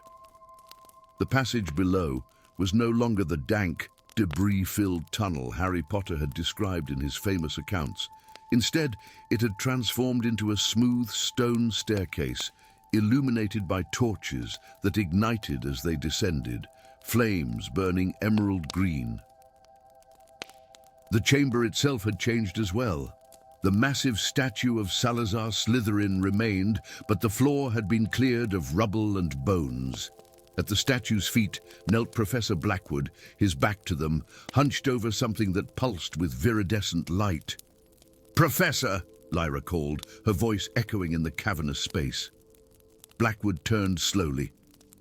The passage below was no longer the dank, debris-filled tunnel Harry Potter had described in his famous accounts. Instead, it had transformed into a smooth stone staircase, illuminated by torches that ignited as they descended, flames burning emerald green. The chamber itself had changed as well. The massive statue of Salazar Slytherin remained, but the floor had been cleared of rubble and bones. At the statue's feet knelt Professor Blackwood, his back to them, hunched over something that pulsed with viridescent light. "Professor!" Lyra called, her voice echoing in the cavernous space. Blackwood turned slowly.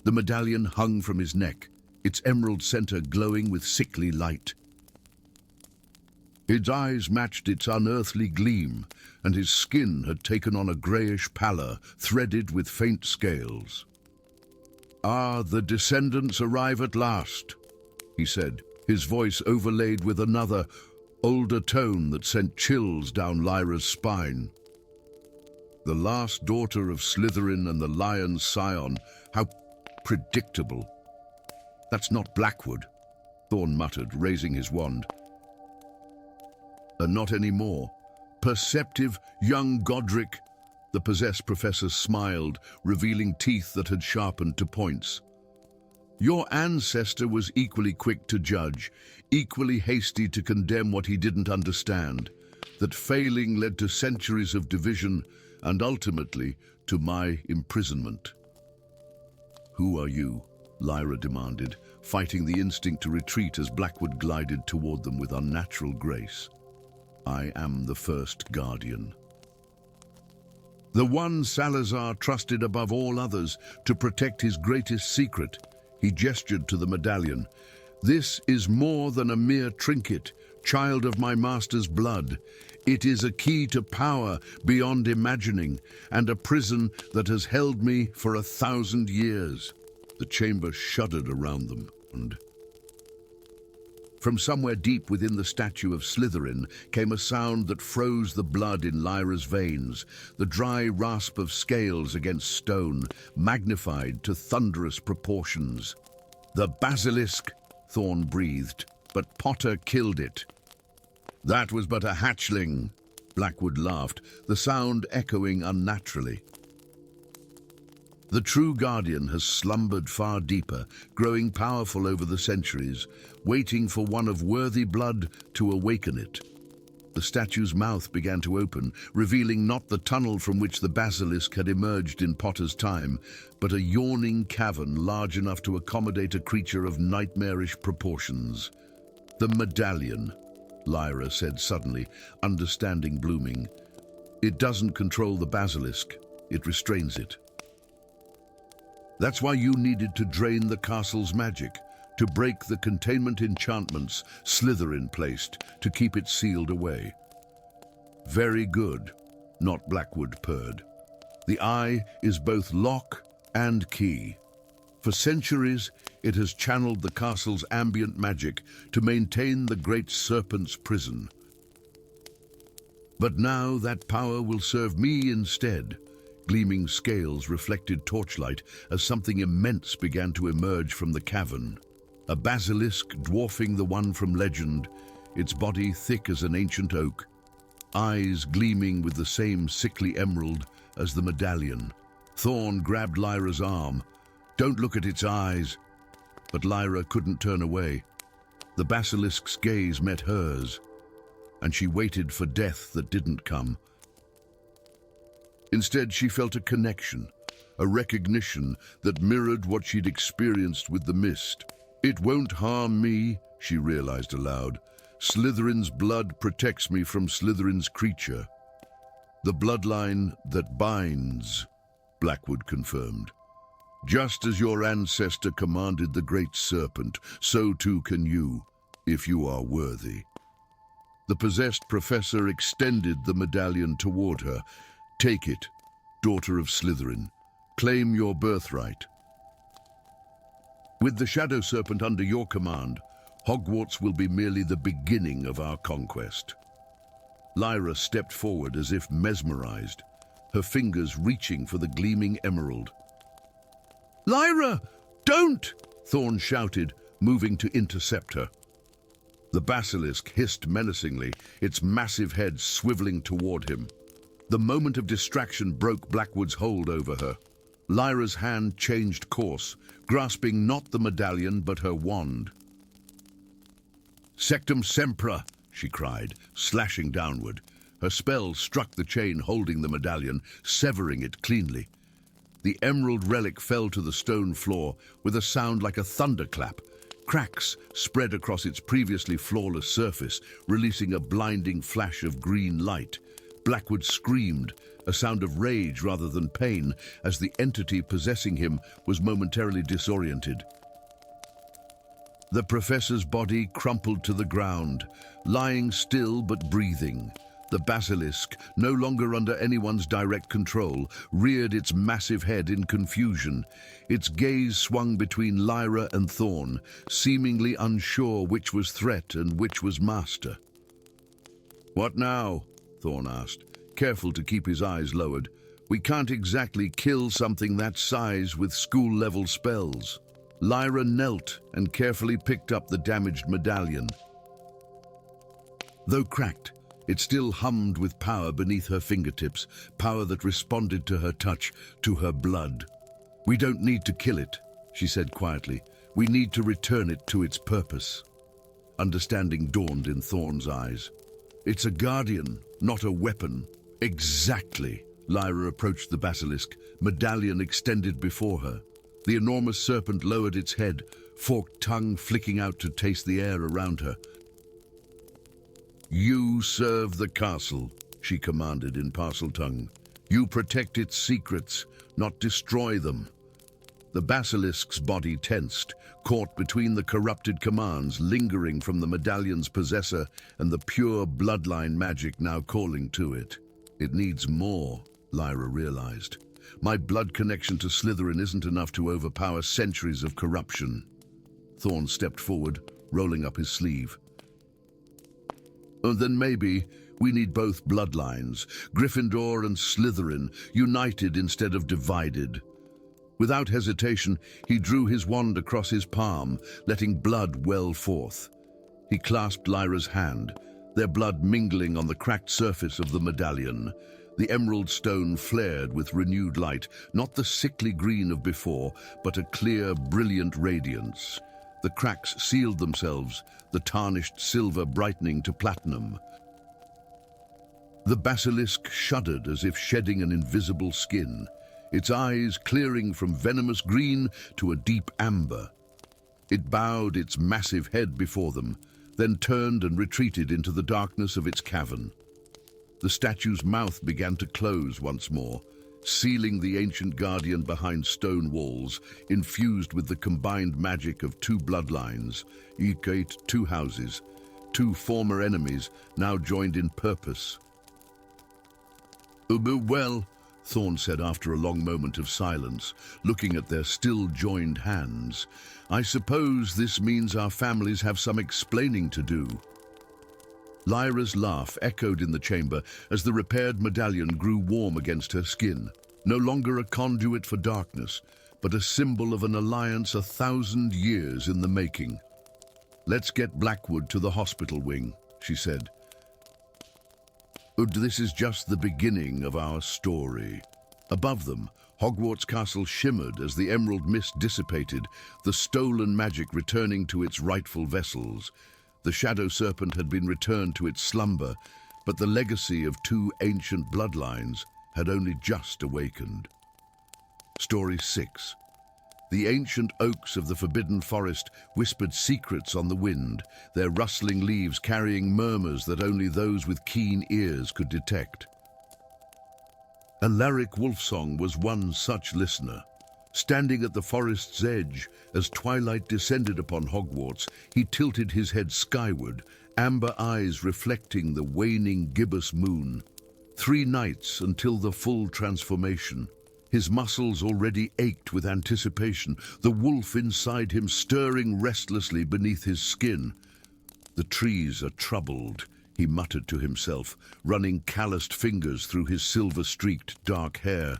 The medallion hung from his neck, its emerald center glowing with sickly light. His eyes matched its unearthly gleam, and his skin had taken on a greyish pallor, threaded with faint scales. "Ah, the descendants arrive at last," he said, his voice overlaid with another, older tone that sent chills down Lyra's spine. The last daughter of Slytherin and the lion's scion, how predictable. "That's not Blackwood," Thorn muttered, raising his wand. "Not anymore. Perceptive young Godric." The possessed professor smiled, revealing teeth that had sharpened to points. "Your ancestor was equally quick to judge, equally hasty to condemn what he didn't understand. That failing led to centuries of division and ultimately to my imprisonment." "Who are you?" Lyra demanded, fighting the instinct to retreat as Blackwood glided toward them with unnatural grace. "I am the first guardian. The one Salazar trusted above all others to protect his greatest secret." He gestured to the medallion. "This is more than a mere trinket, child of my master's blood. It is a key to power beyond imagining, and a prison that has held me for 1,000 years." The chamber shuddered around them, and from somewhere deep within the statue of Slytherin came a sound that froze the blood in Lyra's veins, the dry rasp of scales against stone, magnified to thunderous proportions. "The basilisk," Thorn breathed, "but Potter killed it." "That was but a hatchling," Blackwood laughed, the sound echoing unnaturally. "The true guardian has slumbered far deeper, growing powerful over the centuries, waiting for one of worthy blood to awaken it." The statue's mouth began to open, revealing not the tunnel from which the basilisk had emerged in Potter's time, but a yawning cavern large enough to accommodate a creature of nightmarish proportions. "The medallion," Lyra said suddenly, understanding blooming. "It doesn't control the basilisk, it restrains it. That's why you needed to drain the castle's magic, to break the containment enchantments Slytherin placed to keep it sealed away." "Very good," Not Blackwood purred. "The eye is both lock and key. For centuries, it has channeled the castle's ambient magic to maintain the great serpent's prison. But now that power will serve me instead." Gleaming scales reflected torchlight as something immense began to emerge from the cavern. A basilisk dwarfing the one from legend, its body thick as an ancient oak, eyes gleaming with the same sickly emerald as the medallion. Thorn grabbed Lyra's arm. "Don't look at its eyes." But Lyra couldn't turn away. The basilisk's gaze met hers, and she waited for death that didn't come. Instead, she felt a connection, a recognition that mirrored what she'd experienced with the mist. "It won't harm me," she realized aloud. "Slytherin's blood protects me from Slytherin's creature." "The bloodline that binds," Blackwood confirmed. "Just as your ancestor commanded the great serpent, so too can you, if you are worthy." The possessed professor extended the medallion toward her. "Take it, daughter of Slytherin. Claim your birthright. With the shadow serpent under your command, Hogwarts will be merely the beginning of our conquest." Lyra stepped forward as if mesmerized, her fingers reaching for the gleaming emerald. "Lyra, don't!" Thorn shouted, moving to intercept her. The basilisk hissed menacingly, its massive head swiveling toward him. The moment of distraction broke Blackwood's hold over her. Lyra's hand changed course, grasping not the medallion but her wand. "Sectum Sempra!" she cried, slashing downward. Her spell struck the chain holding the medallion, severing it cleanly. The emerald relic fell to the stone floor with a sound like a thunderclap. Cracks spread across its previously flawless surface, releasing a blinding flash of green light. Blackwood screamed, a sound of rage rather than pain, as the entity possessing him was momentarily disoriented. The professor's body crumpled to the ground, lying still but breathing. The basilisk, no longer under anyone's direct control, reared its massive head in confusion. Its gaze swung between Lyra and Thorn, seemingly unsure which was threat and which was master. "What now?" Thorn asked, careful to keep his eyes lowered. "We can't exactly kill something that size with school-level spells." Lyra knelt and carefully picked up the damaged medallion. Though cracked, it still hummed with power beneath her fingertips, power that responded to her touch, to her blood. "We don't need to kill it," she said quietly. "We need to return it to its purpose." Understanding dawned in Thorn's eyes. "It's a guardian, not a weapon." "Exactly." Lyra approached the basilisk, medallion extended before her. The enormous serpent lowered its head, forked tongue flicking out to taste the air around her. "You serve the castle," she commanded in Parseltongue. "You protect its secrets, not destroy them." The basilisk's body tensed, caught between the corrupted commands lingering from the medallion's possessor and the pure bloodline magic now calling to it. "It needs more," Lyra realized. "My blood connection to Slytherin isn't enough to overpower centuries of corruption." Thorn stepped forward, rolling up his sleeve. "Then maybe we need both bloodlines, Gryffindor and Slytherin, united instead of divided." Without hesitation, he drew his wand across his palm, letting blood well forth. He clasped Lyra's hand, their blood mingling on the cracked surface of the medallion. The emerald stone flared with renewed light, not the sickly green of before, but a clear, brilliant radiance. The cracks sealed themselves, the tarnished silver brightening to platinum. The basilisk shuddered as if shedding an invisible skin, its eyes clearing from venomous green to a deep amber. It bowed its massive head before them, then turned and retreated into the darkness of its cavern. The statue's mouth began to close once more, sealing the ancient guardian behind stone walls, infused with the combined magic of two bloodlines, each two houses, two former enemies now joined in purpose. "Well," Thorn said after a long moment of silence, looking at their still joined hands, "I suppose this means our families have some explaining to do." Lyra's laugh echoed in the chamber as the repaired medallion grew warm against her skin, no longer a conduit for darkness, but a symbol of an alliance 1,000 years in the making. "Let's get Blackwood to the hospital wing," she said. "This is just the beginning of our story." Above them, Hogwarts Castle shimmered as the emerald mist dissipated, the stolen magic returning to its rightful vessels. The shadow serpent had been returned to its slumber, but the legacy of two ancient bloodlines had only just awakened. Story 6. The ancient oaks of the Forbidden Forest whispered secrets on the wind, their rustling leaves carrying murmurs that only those with keen ears could detect. Alaric Wolfsong was one such listener. Standing at the forest's edge, as twilight descended upon Hogwarts, he tilted his head skyward, amber eyes reflecting the waning gibbous moon. 3 nights until the full transformation. His muscles already ached with anticipation, the wolf inside him stirring restlessly beneath his skin. "The trees are troubled," he muttered to himself, running calloused fingers through his silver-streaked dark hair.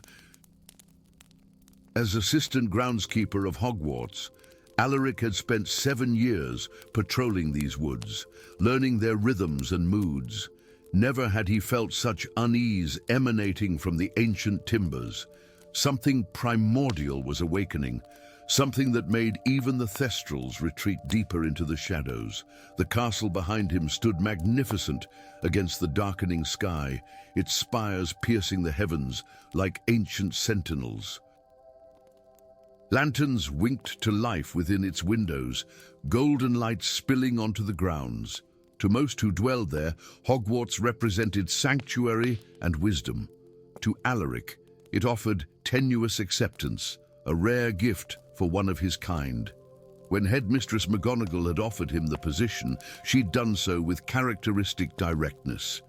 As assistant groundskeeper of Hogwarts, Alaric had spent 7 years patrolling these woods, learning their rhythms and moods. Never had he felt such unease emanating from the ancient timbers. Something primordial was awakening, something that made even the Thestrals retreat deeper into the shadows. The castle behind him stood magnificent against the darkening sky, its spires piercing the heavens like ancient sentinels. Lanterns winked to life within its windows, golden light spilling onto the grounds. To most who dwelled there, Hogwarts represented sanctuary and wisdom. To Alaric, it offered tenuous acceptance, a rare gift for one of his kind. When Headmistress McGonagall had offered him the position, she'd done so with characteristic directness.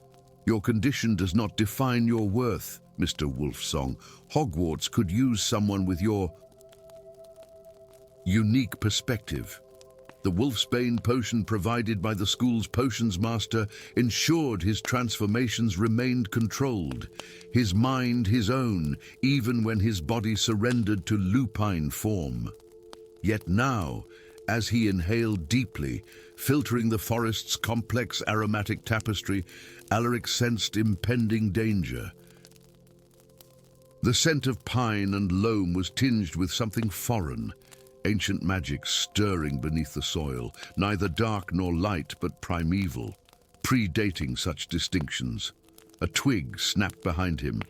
"Your condition does not define your worth, Mr. Wolfsong. Hogwarts could use someone with your unique perspective." The Wolfsbane potion provided by the school's potions master ensured his transformations remained controlled, his mind his own, even when his body surrendered to lupine form. Yet now, as he inhaled deeply, filtering the forest's complex aromatic tapestry, Alaric sensed impending danger. The scent of pine and loam was tinged with something foreign, ancient magic stirring beneath the soil, neither dark nor light but primeval, predating such distinctions. A twig snapped behind him.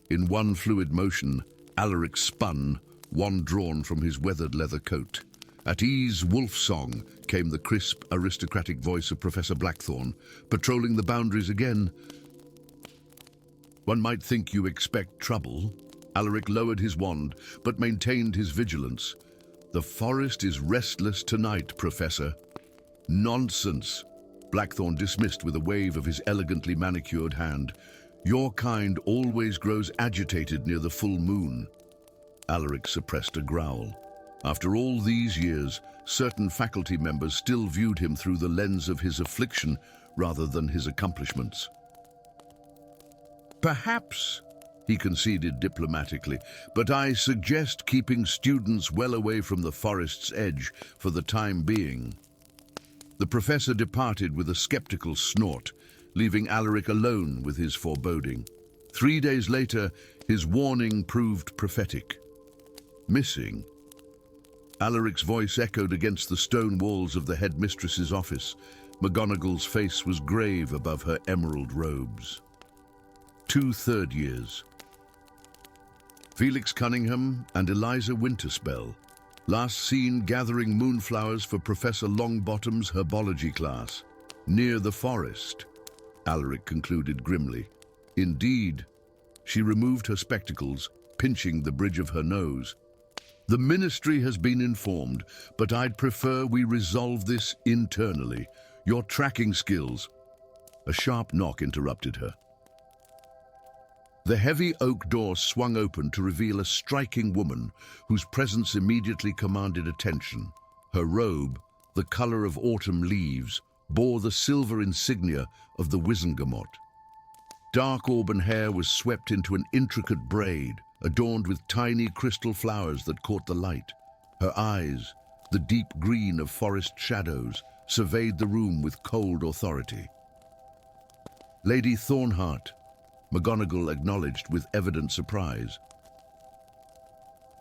In one fluid motion, Alaric spun, wand drawn from his weathered leather coat. "At ease, Wolfsong," came the crisp, aristocratic voice of Professor Blackthorn, patrolling the boundaries again. "One might think you expect trouble." Alaric lowered his wand, but maintained his vigilance. "The forest is restless tonight, Professor." "Nonsense," Blackthorn dismissed with a wave of his elegantly manicured hand. "Your kind always grows agitated near the full moon." Alaric suppressed a growl. After all these years, certain faculty members still viewed him through the lens of his affliction rather than his accomplishments. "Perhaps," he conceded diplomatically, "but I suggest keeping students well away from the forest's edge for the time being." The professor departed with a skeptical snort, leaving Alaric alone with his foreboding. 3 days later, his warning proved prophetic. "Missing." Alaric's voice echoed against the stone walls of the headmistress's office. McGonagall's face was grave above her emerald robes. 2 third years. Felix Cunningham and Eliza Winterspell, last seen gathering moonflowers for Professor Longbottom's herbology class. "Near the forest," Alaric concluded grimly. "Indeed." She removed her spectacles, pinching the bridge of her nose. "The Ministry has been informed, but I'd prefer we resolve this internally. Your tracking skills—" A sharp knock interrupted her. The heavy oak door swung open to reveal a striking woman whose presence immediately commanded attention. Her robe, the color of autumn leaves, bore the silver insignia of the Wizengamot. Dark auburn hair was swept into an intricate braid, adorned with tiny crystal flowers that caught the light. Her eyes, the deep green of forest shadows, surveyed the room with cold authority. "Lady Thornheart," McGonagall acknowledged with evident surprise.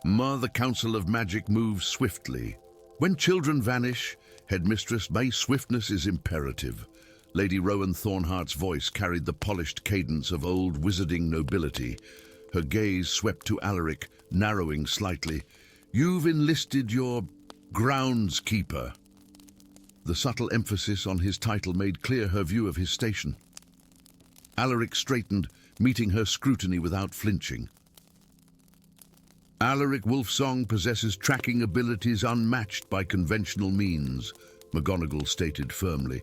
The Council of Magic moves swiftly. When children vanish, Headmistress, my swiftness is imperative. Lady Rowan Thornheart's voice carried the polished cadence of old wizarding nobility. Her gaze swept to Alaric, narrowing slightly. "You've enlisted your groundskeeper." The subtle emphasis on his title made clear her view of his station. Alaric straightened, meeting her scrutiny without flinching. "Alaric Wolfsong possesses tracking abilities unmatched by conventional means," McGonagall stated firmly,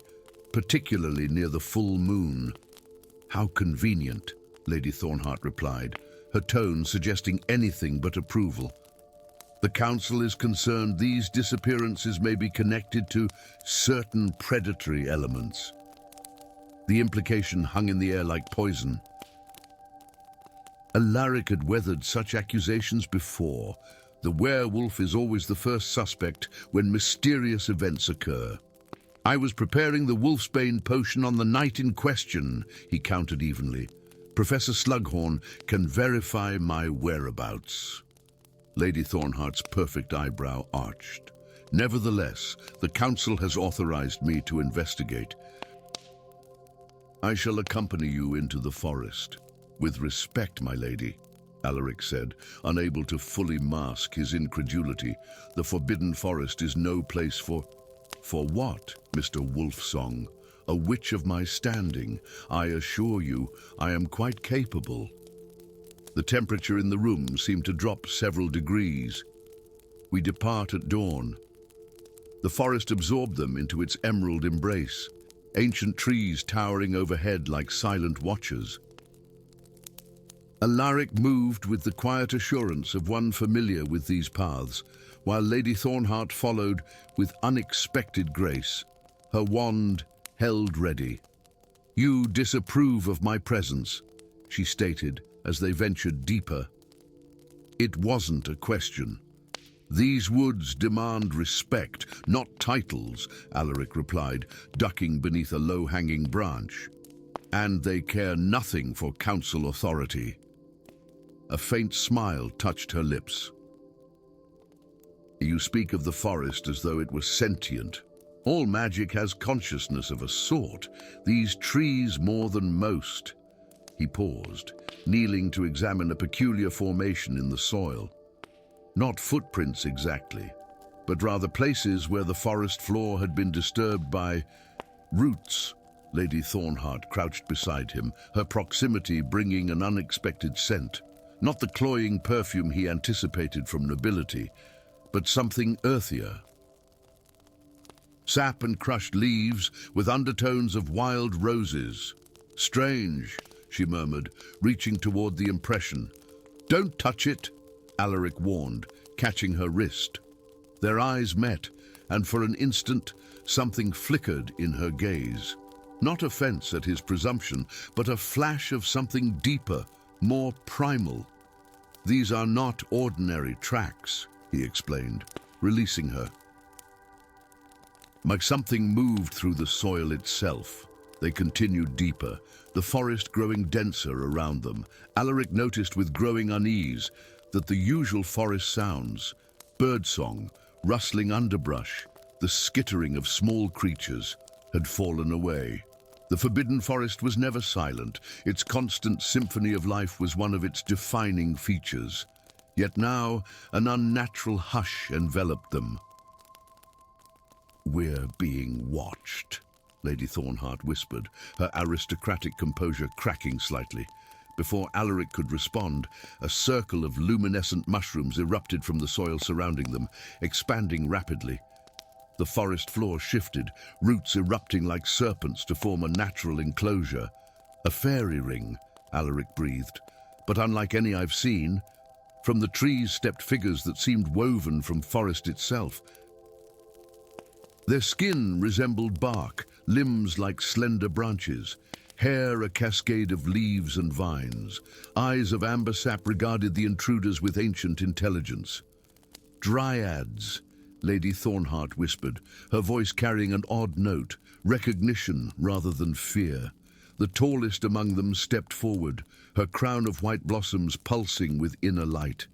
"particularly near the full moon." "How convenient," Lady Thornheart replied, her tone suggesting anything but approval. "The Council is concerned these disappearances may be connected to certain predatory elements." The implication hung in the air like poison. Alaric had weathered such accusations before. The werewolf is always the first suspect when mysterious events occur. "I was preparing the Wolfsbane potion on the night in question," he countered evenly. "Professor Slughorn can verify my whereabouts." Lady Thornheart's perfect eyebrow arched. "Nevertheless, the Council has authorized me to investigate. I shall accompany you into the forest." "With respect, my lady," Alaric said, unable to fully mask his incredulity. "The Forbidden Forest is no place for—" "For what, Mr. Wolfsong? A witch of my standing. I assure you, I am quite capable." The temperature in the room seemed to drop several degrees. "We depart at dawn." The forest absorbed them into its emerald embrace, ancient trees towering overhead like silent watchers. Alaric moved with the quiet assurance of one familiar with these paths, while Lady Thornheart followed with unexpected grace, her wand held ready. "You disapprove of my presence," she stated as they ventured deeper. "It wasn't a question." "These woods demand respect, not titles," Alaric replied, ducking beneath a low-hanging branch. "And they care nothing for council authority." A faint smile touched her lips. "You speak of the forest as though it were sentient. All magic has consciousness of a sort, these trees more than most." He paused, kneeling to examine a peculiar formation in the soil. Not footprints exactly, but rather places where the forest floor had been disturbed by roots. Lady Thornheart crouched beside him, her proximity bringing an unexpected scent. Not the cloying perfume he anticipated from nobility, but something earthier. Sap and crushed leaves with undertones of wild roses. "Strange," she murmured, reaching toward the impression. "Don't touch it," Alaric warned, catching her wrist. Their eyes met, and for an instant something flickered in her gaze. Not offense at his presumption, but a flash of something deeper, more primal. "These are not ordinary tracks," he explained, releasing her. Like something moved through the soil itself. They continued deeper, the forest growing denser around them. Alaric noticed with growing unease that the usual forest sounds, birdsong, rustling underbrush, the skittering of small creatures, had fallen away. The Forbidden Forest was never silent. Its constant symphony of life was one of its defining features. Yet now, an unnatural hush enveloped them. "We're being watched," Lady Thornheart whispered, her aristocratic composure cracking slightly. Before Alaric could respond, a circle of luminescent mushrooms erupted from the soil surrounding them, expanding rapidly. The forest floor shifted, roots erupting like serpents to form a natural enclosure. "A fairy ring," Alaric breathed, "but unlike any I've seen." From the trees stepped figures that seemed woven from forest itself. Their skin resembled bark, limbs like slender branches, hair a cascade of leaves and vines. Eyes of amber sap regarded the intruders with ancient intelligence. "Dryads," Lady Thornheart whispered, her voice carrying an odd note, recognition rather than fear. The tallest among them stepped forward, her crown of white blossoms pulsing with inner light.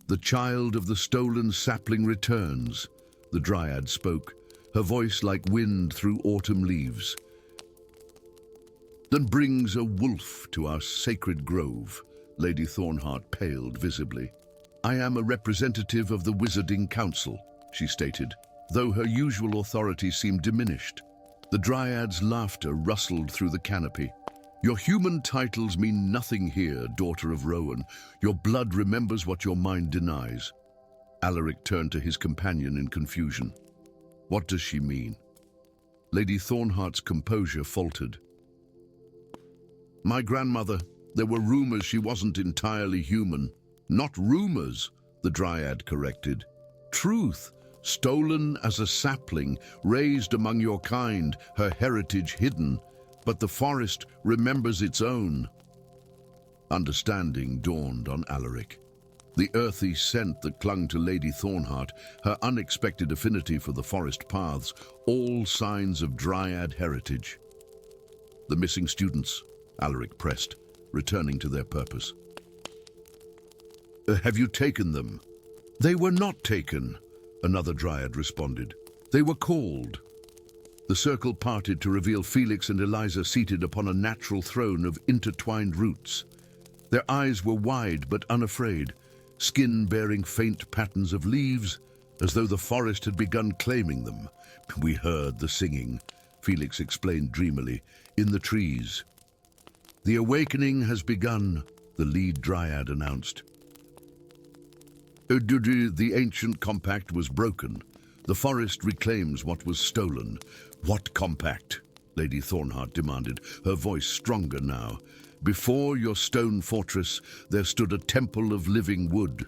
"The child of the stolen sapling returns," the Dryad spoke, her voice like wind through autumn leaves. "Then brings a wolf to our sacred grove." Lady Thornheart paled visibly. "I am a representative of the Wizarding Council," she stated, though her usual authority seemed diminished. The Dryad's laughter rustled through the canopy. "Your human titles mean nothing here, daughter of Rowan. Your blood remembers what your mind denies." Alaric turned to his companion in confusion. "What does she mean?" Lady Thornheart's composure faltered. "My grandmother, there were rumors she wasn't entirely human." "Not rumors," the Dryad corrected. "Truth, stolen as a sapling, raised among your kind, her heritage hidden. But the forest remembers its own." Understanding dawned on Alaric. The earthy scent that clung to Lady Thornheart, her unexpected affinity for the forest paths, all signs of Dryad heritage. "The missing students," Alaric pressed, returning to their purpose. "Have you taken them?" "They were not taken," another Dryad responded. "They were called." The circle parted to reveal Felix and Eliza seated upon a natural throne of intertwined roots. Their eyes were wide but unafraid, skin bearing faint patterns of leaves, as though the forest had begun claiming them. "We heard the singing," Felix explained dreamily, "in the trees." "The awakening has begun," the lead dryad announced. The ancient compact was broken. The forest reclaims what was stolen." "What compact?" Lady Thornheart demanded, her voice stronger now. "Before your stone fortress, there stood a temple of living wood."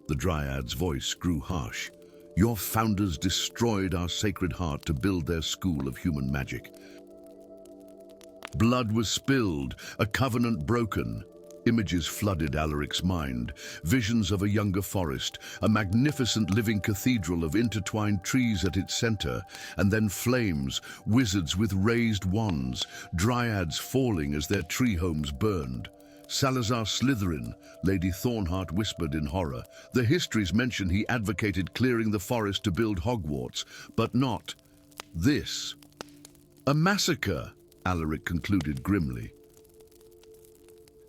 The dryad's voice grew harsh. "Your founders destroyed our sacred heart to build their school of human magic. Blood was spilled, a covenant broken." Images flooded Alaric's mind, visions of a younger forest, a magnificent living cathedral of intertwined trees at its center, and then flames, wizards with raised wands, dryads falling as their tree homes burned. "Salazar Slytherin," Lady Thornheart whispered in horror. "The histories mention he advocated clearing the forest to build Hogwarts, but not this." "A massacre," Alaric concluded grimly.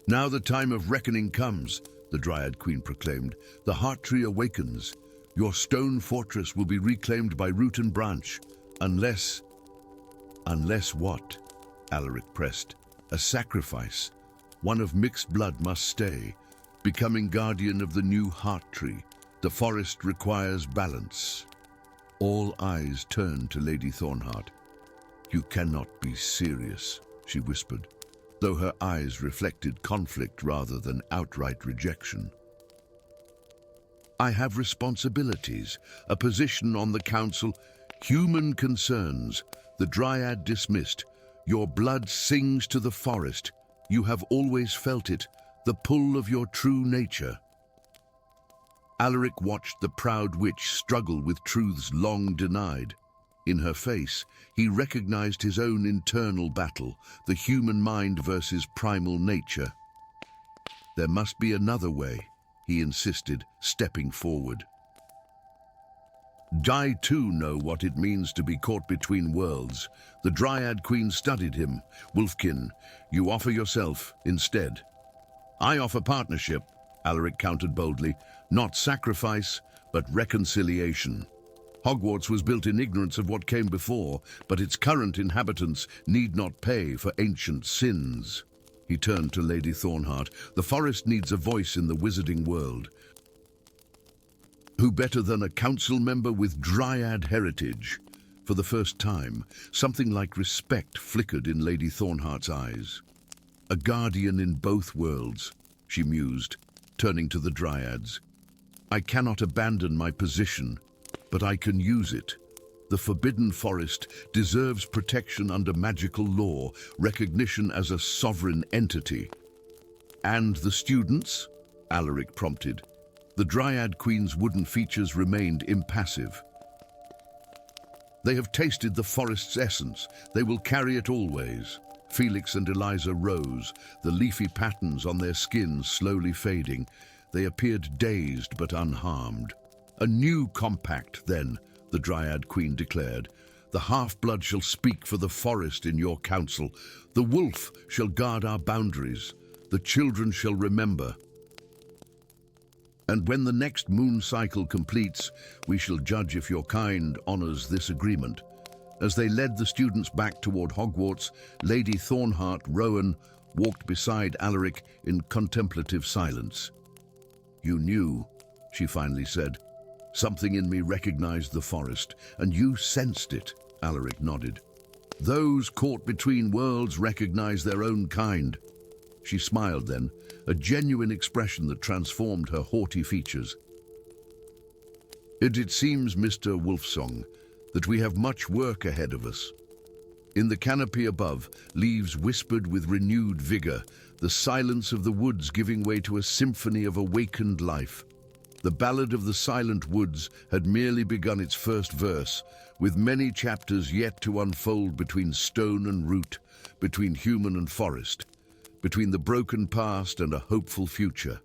"Now the time of reckoning comes," the Dryad Queen proclaimed. "The Heart Tree awakens. Your stone fortress will be reclaimed by root and branch, unless..." "Unless what?" Alaric pressed. "A sacrifice. One of mixed blood must stay, becoming guardian of the new Heart Tree. The forest requires balance." All eyes turned to Lady Thornheart. "You cannot be serious," she whispered, though her eyes reflected conflict rather than outright rejection. "I have responsibilities, a position on the council, human concerns," the Dryad dismissed. "Your blood sings to the forest. You have always felt it, the pull of your true nature." Alaric watched the proud witch struggle with truths long denied. In her face, he recognized his own internal battle, the human mind versus primal nature. "There must be another way," he insisted, stepping forward. "I too know what it means to be caught between worlds." The Dryad Queen studied him. "Wolfkin, you offer yourself instead." "I offer partnership," Alaric countered boldly. "Not sacrifice, but reconciliation. Hogwarts was built in ignorance of what came before, but its current inhabitants need not pay for ancient sins." He turned to Lady Thornheart. "The forest needs a voice in the wizarding world. Who better than a council member with Dryad heritage?" For the first time, something like respect flickered in Lady Thornheart's eyes. "A guardian in both worlds," she mused, turning to the Dryads. "I cannot abandon my position, but I can use it. The Forbidden Forest deserves protection under magical law, recognition as a sovereign entity." "And the students?" Alaric prompted. The Dryad Queen's wooden features remained impassive. "They have tasted the forest's essence. They will carry it always." Felix and Eliza rose, the leafy patterns on their skins slowly fading. They appeared dazed but unharmed. "A new compact, then," the Dryad Queen declared. "The half-blood shall speak for the forest in your council. The wolf shall guard our boundaries. The children shall remember. And when the next moon cycle completes, we shall judge if your kind honors this agreement." As they led the students back toward Hogwarts, Lady Thornheart Rowan walked beside Alaric in contemplative silence. "You knew," she finally said. "Something in me recognized the forest, and you sensed it," Alaric nodded. "Those caught between worlds recognize their own kind." She smiled then, a genuine expression that transformed her haughty features. It seems, Mr. Wolfsong, that we have much work ahead of us." In the canopy above, leaves whispered with renewed vigor, the silence of the woods giving way to a symphony of awakened life. The Ballad of the Silent Woods had merely begun its first verse, with many chapters yet to unfold between stone and root, between human and forest, between the broken past and a hopeful future.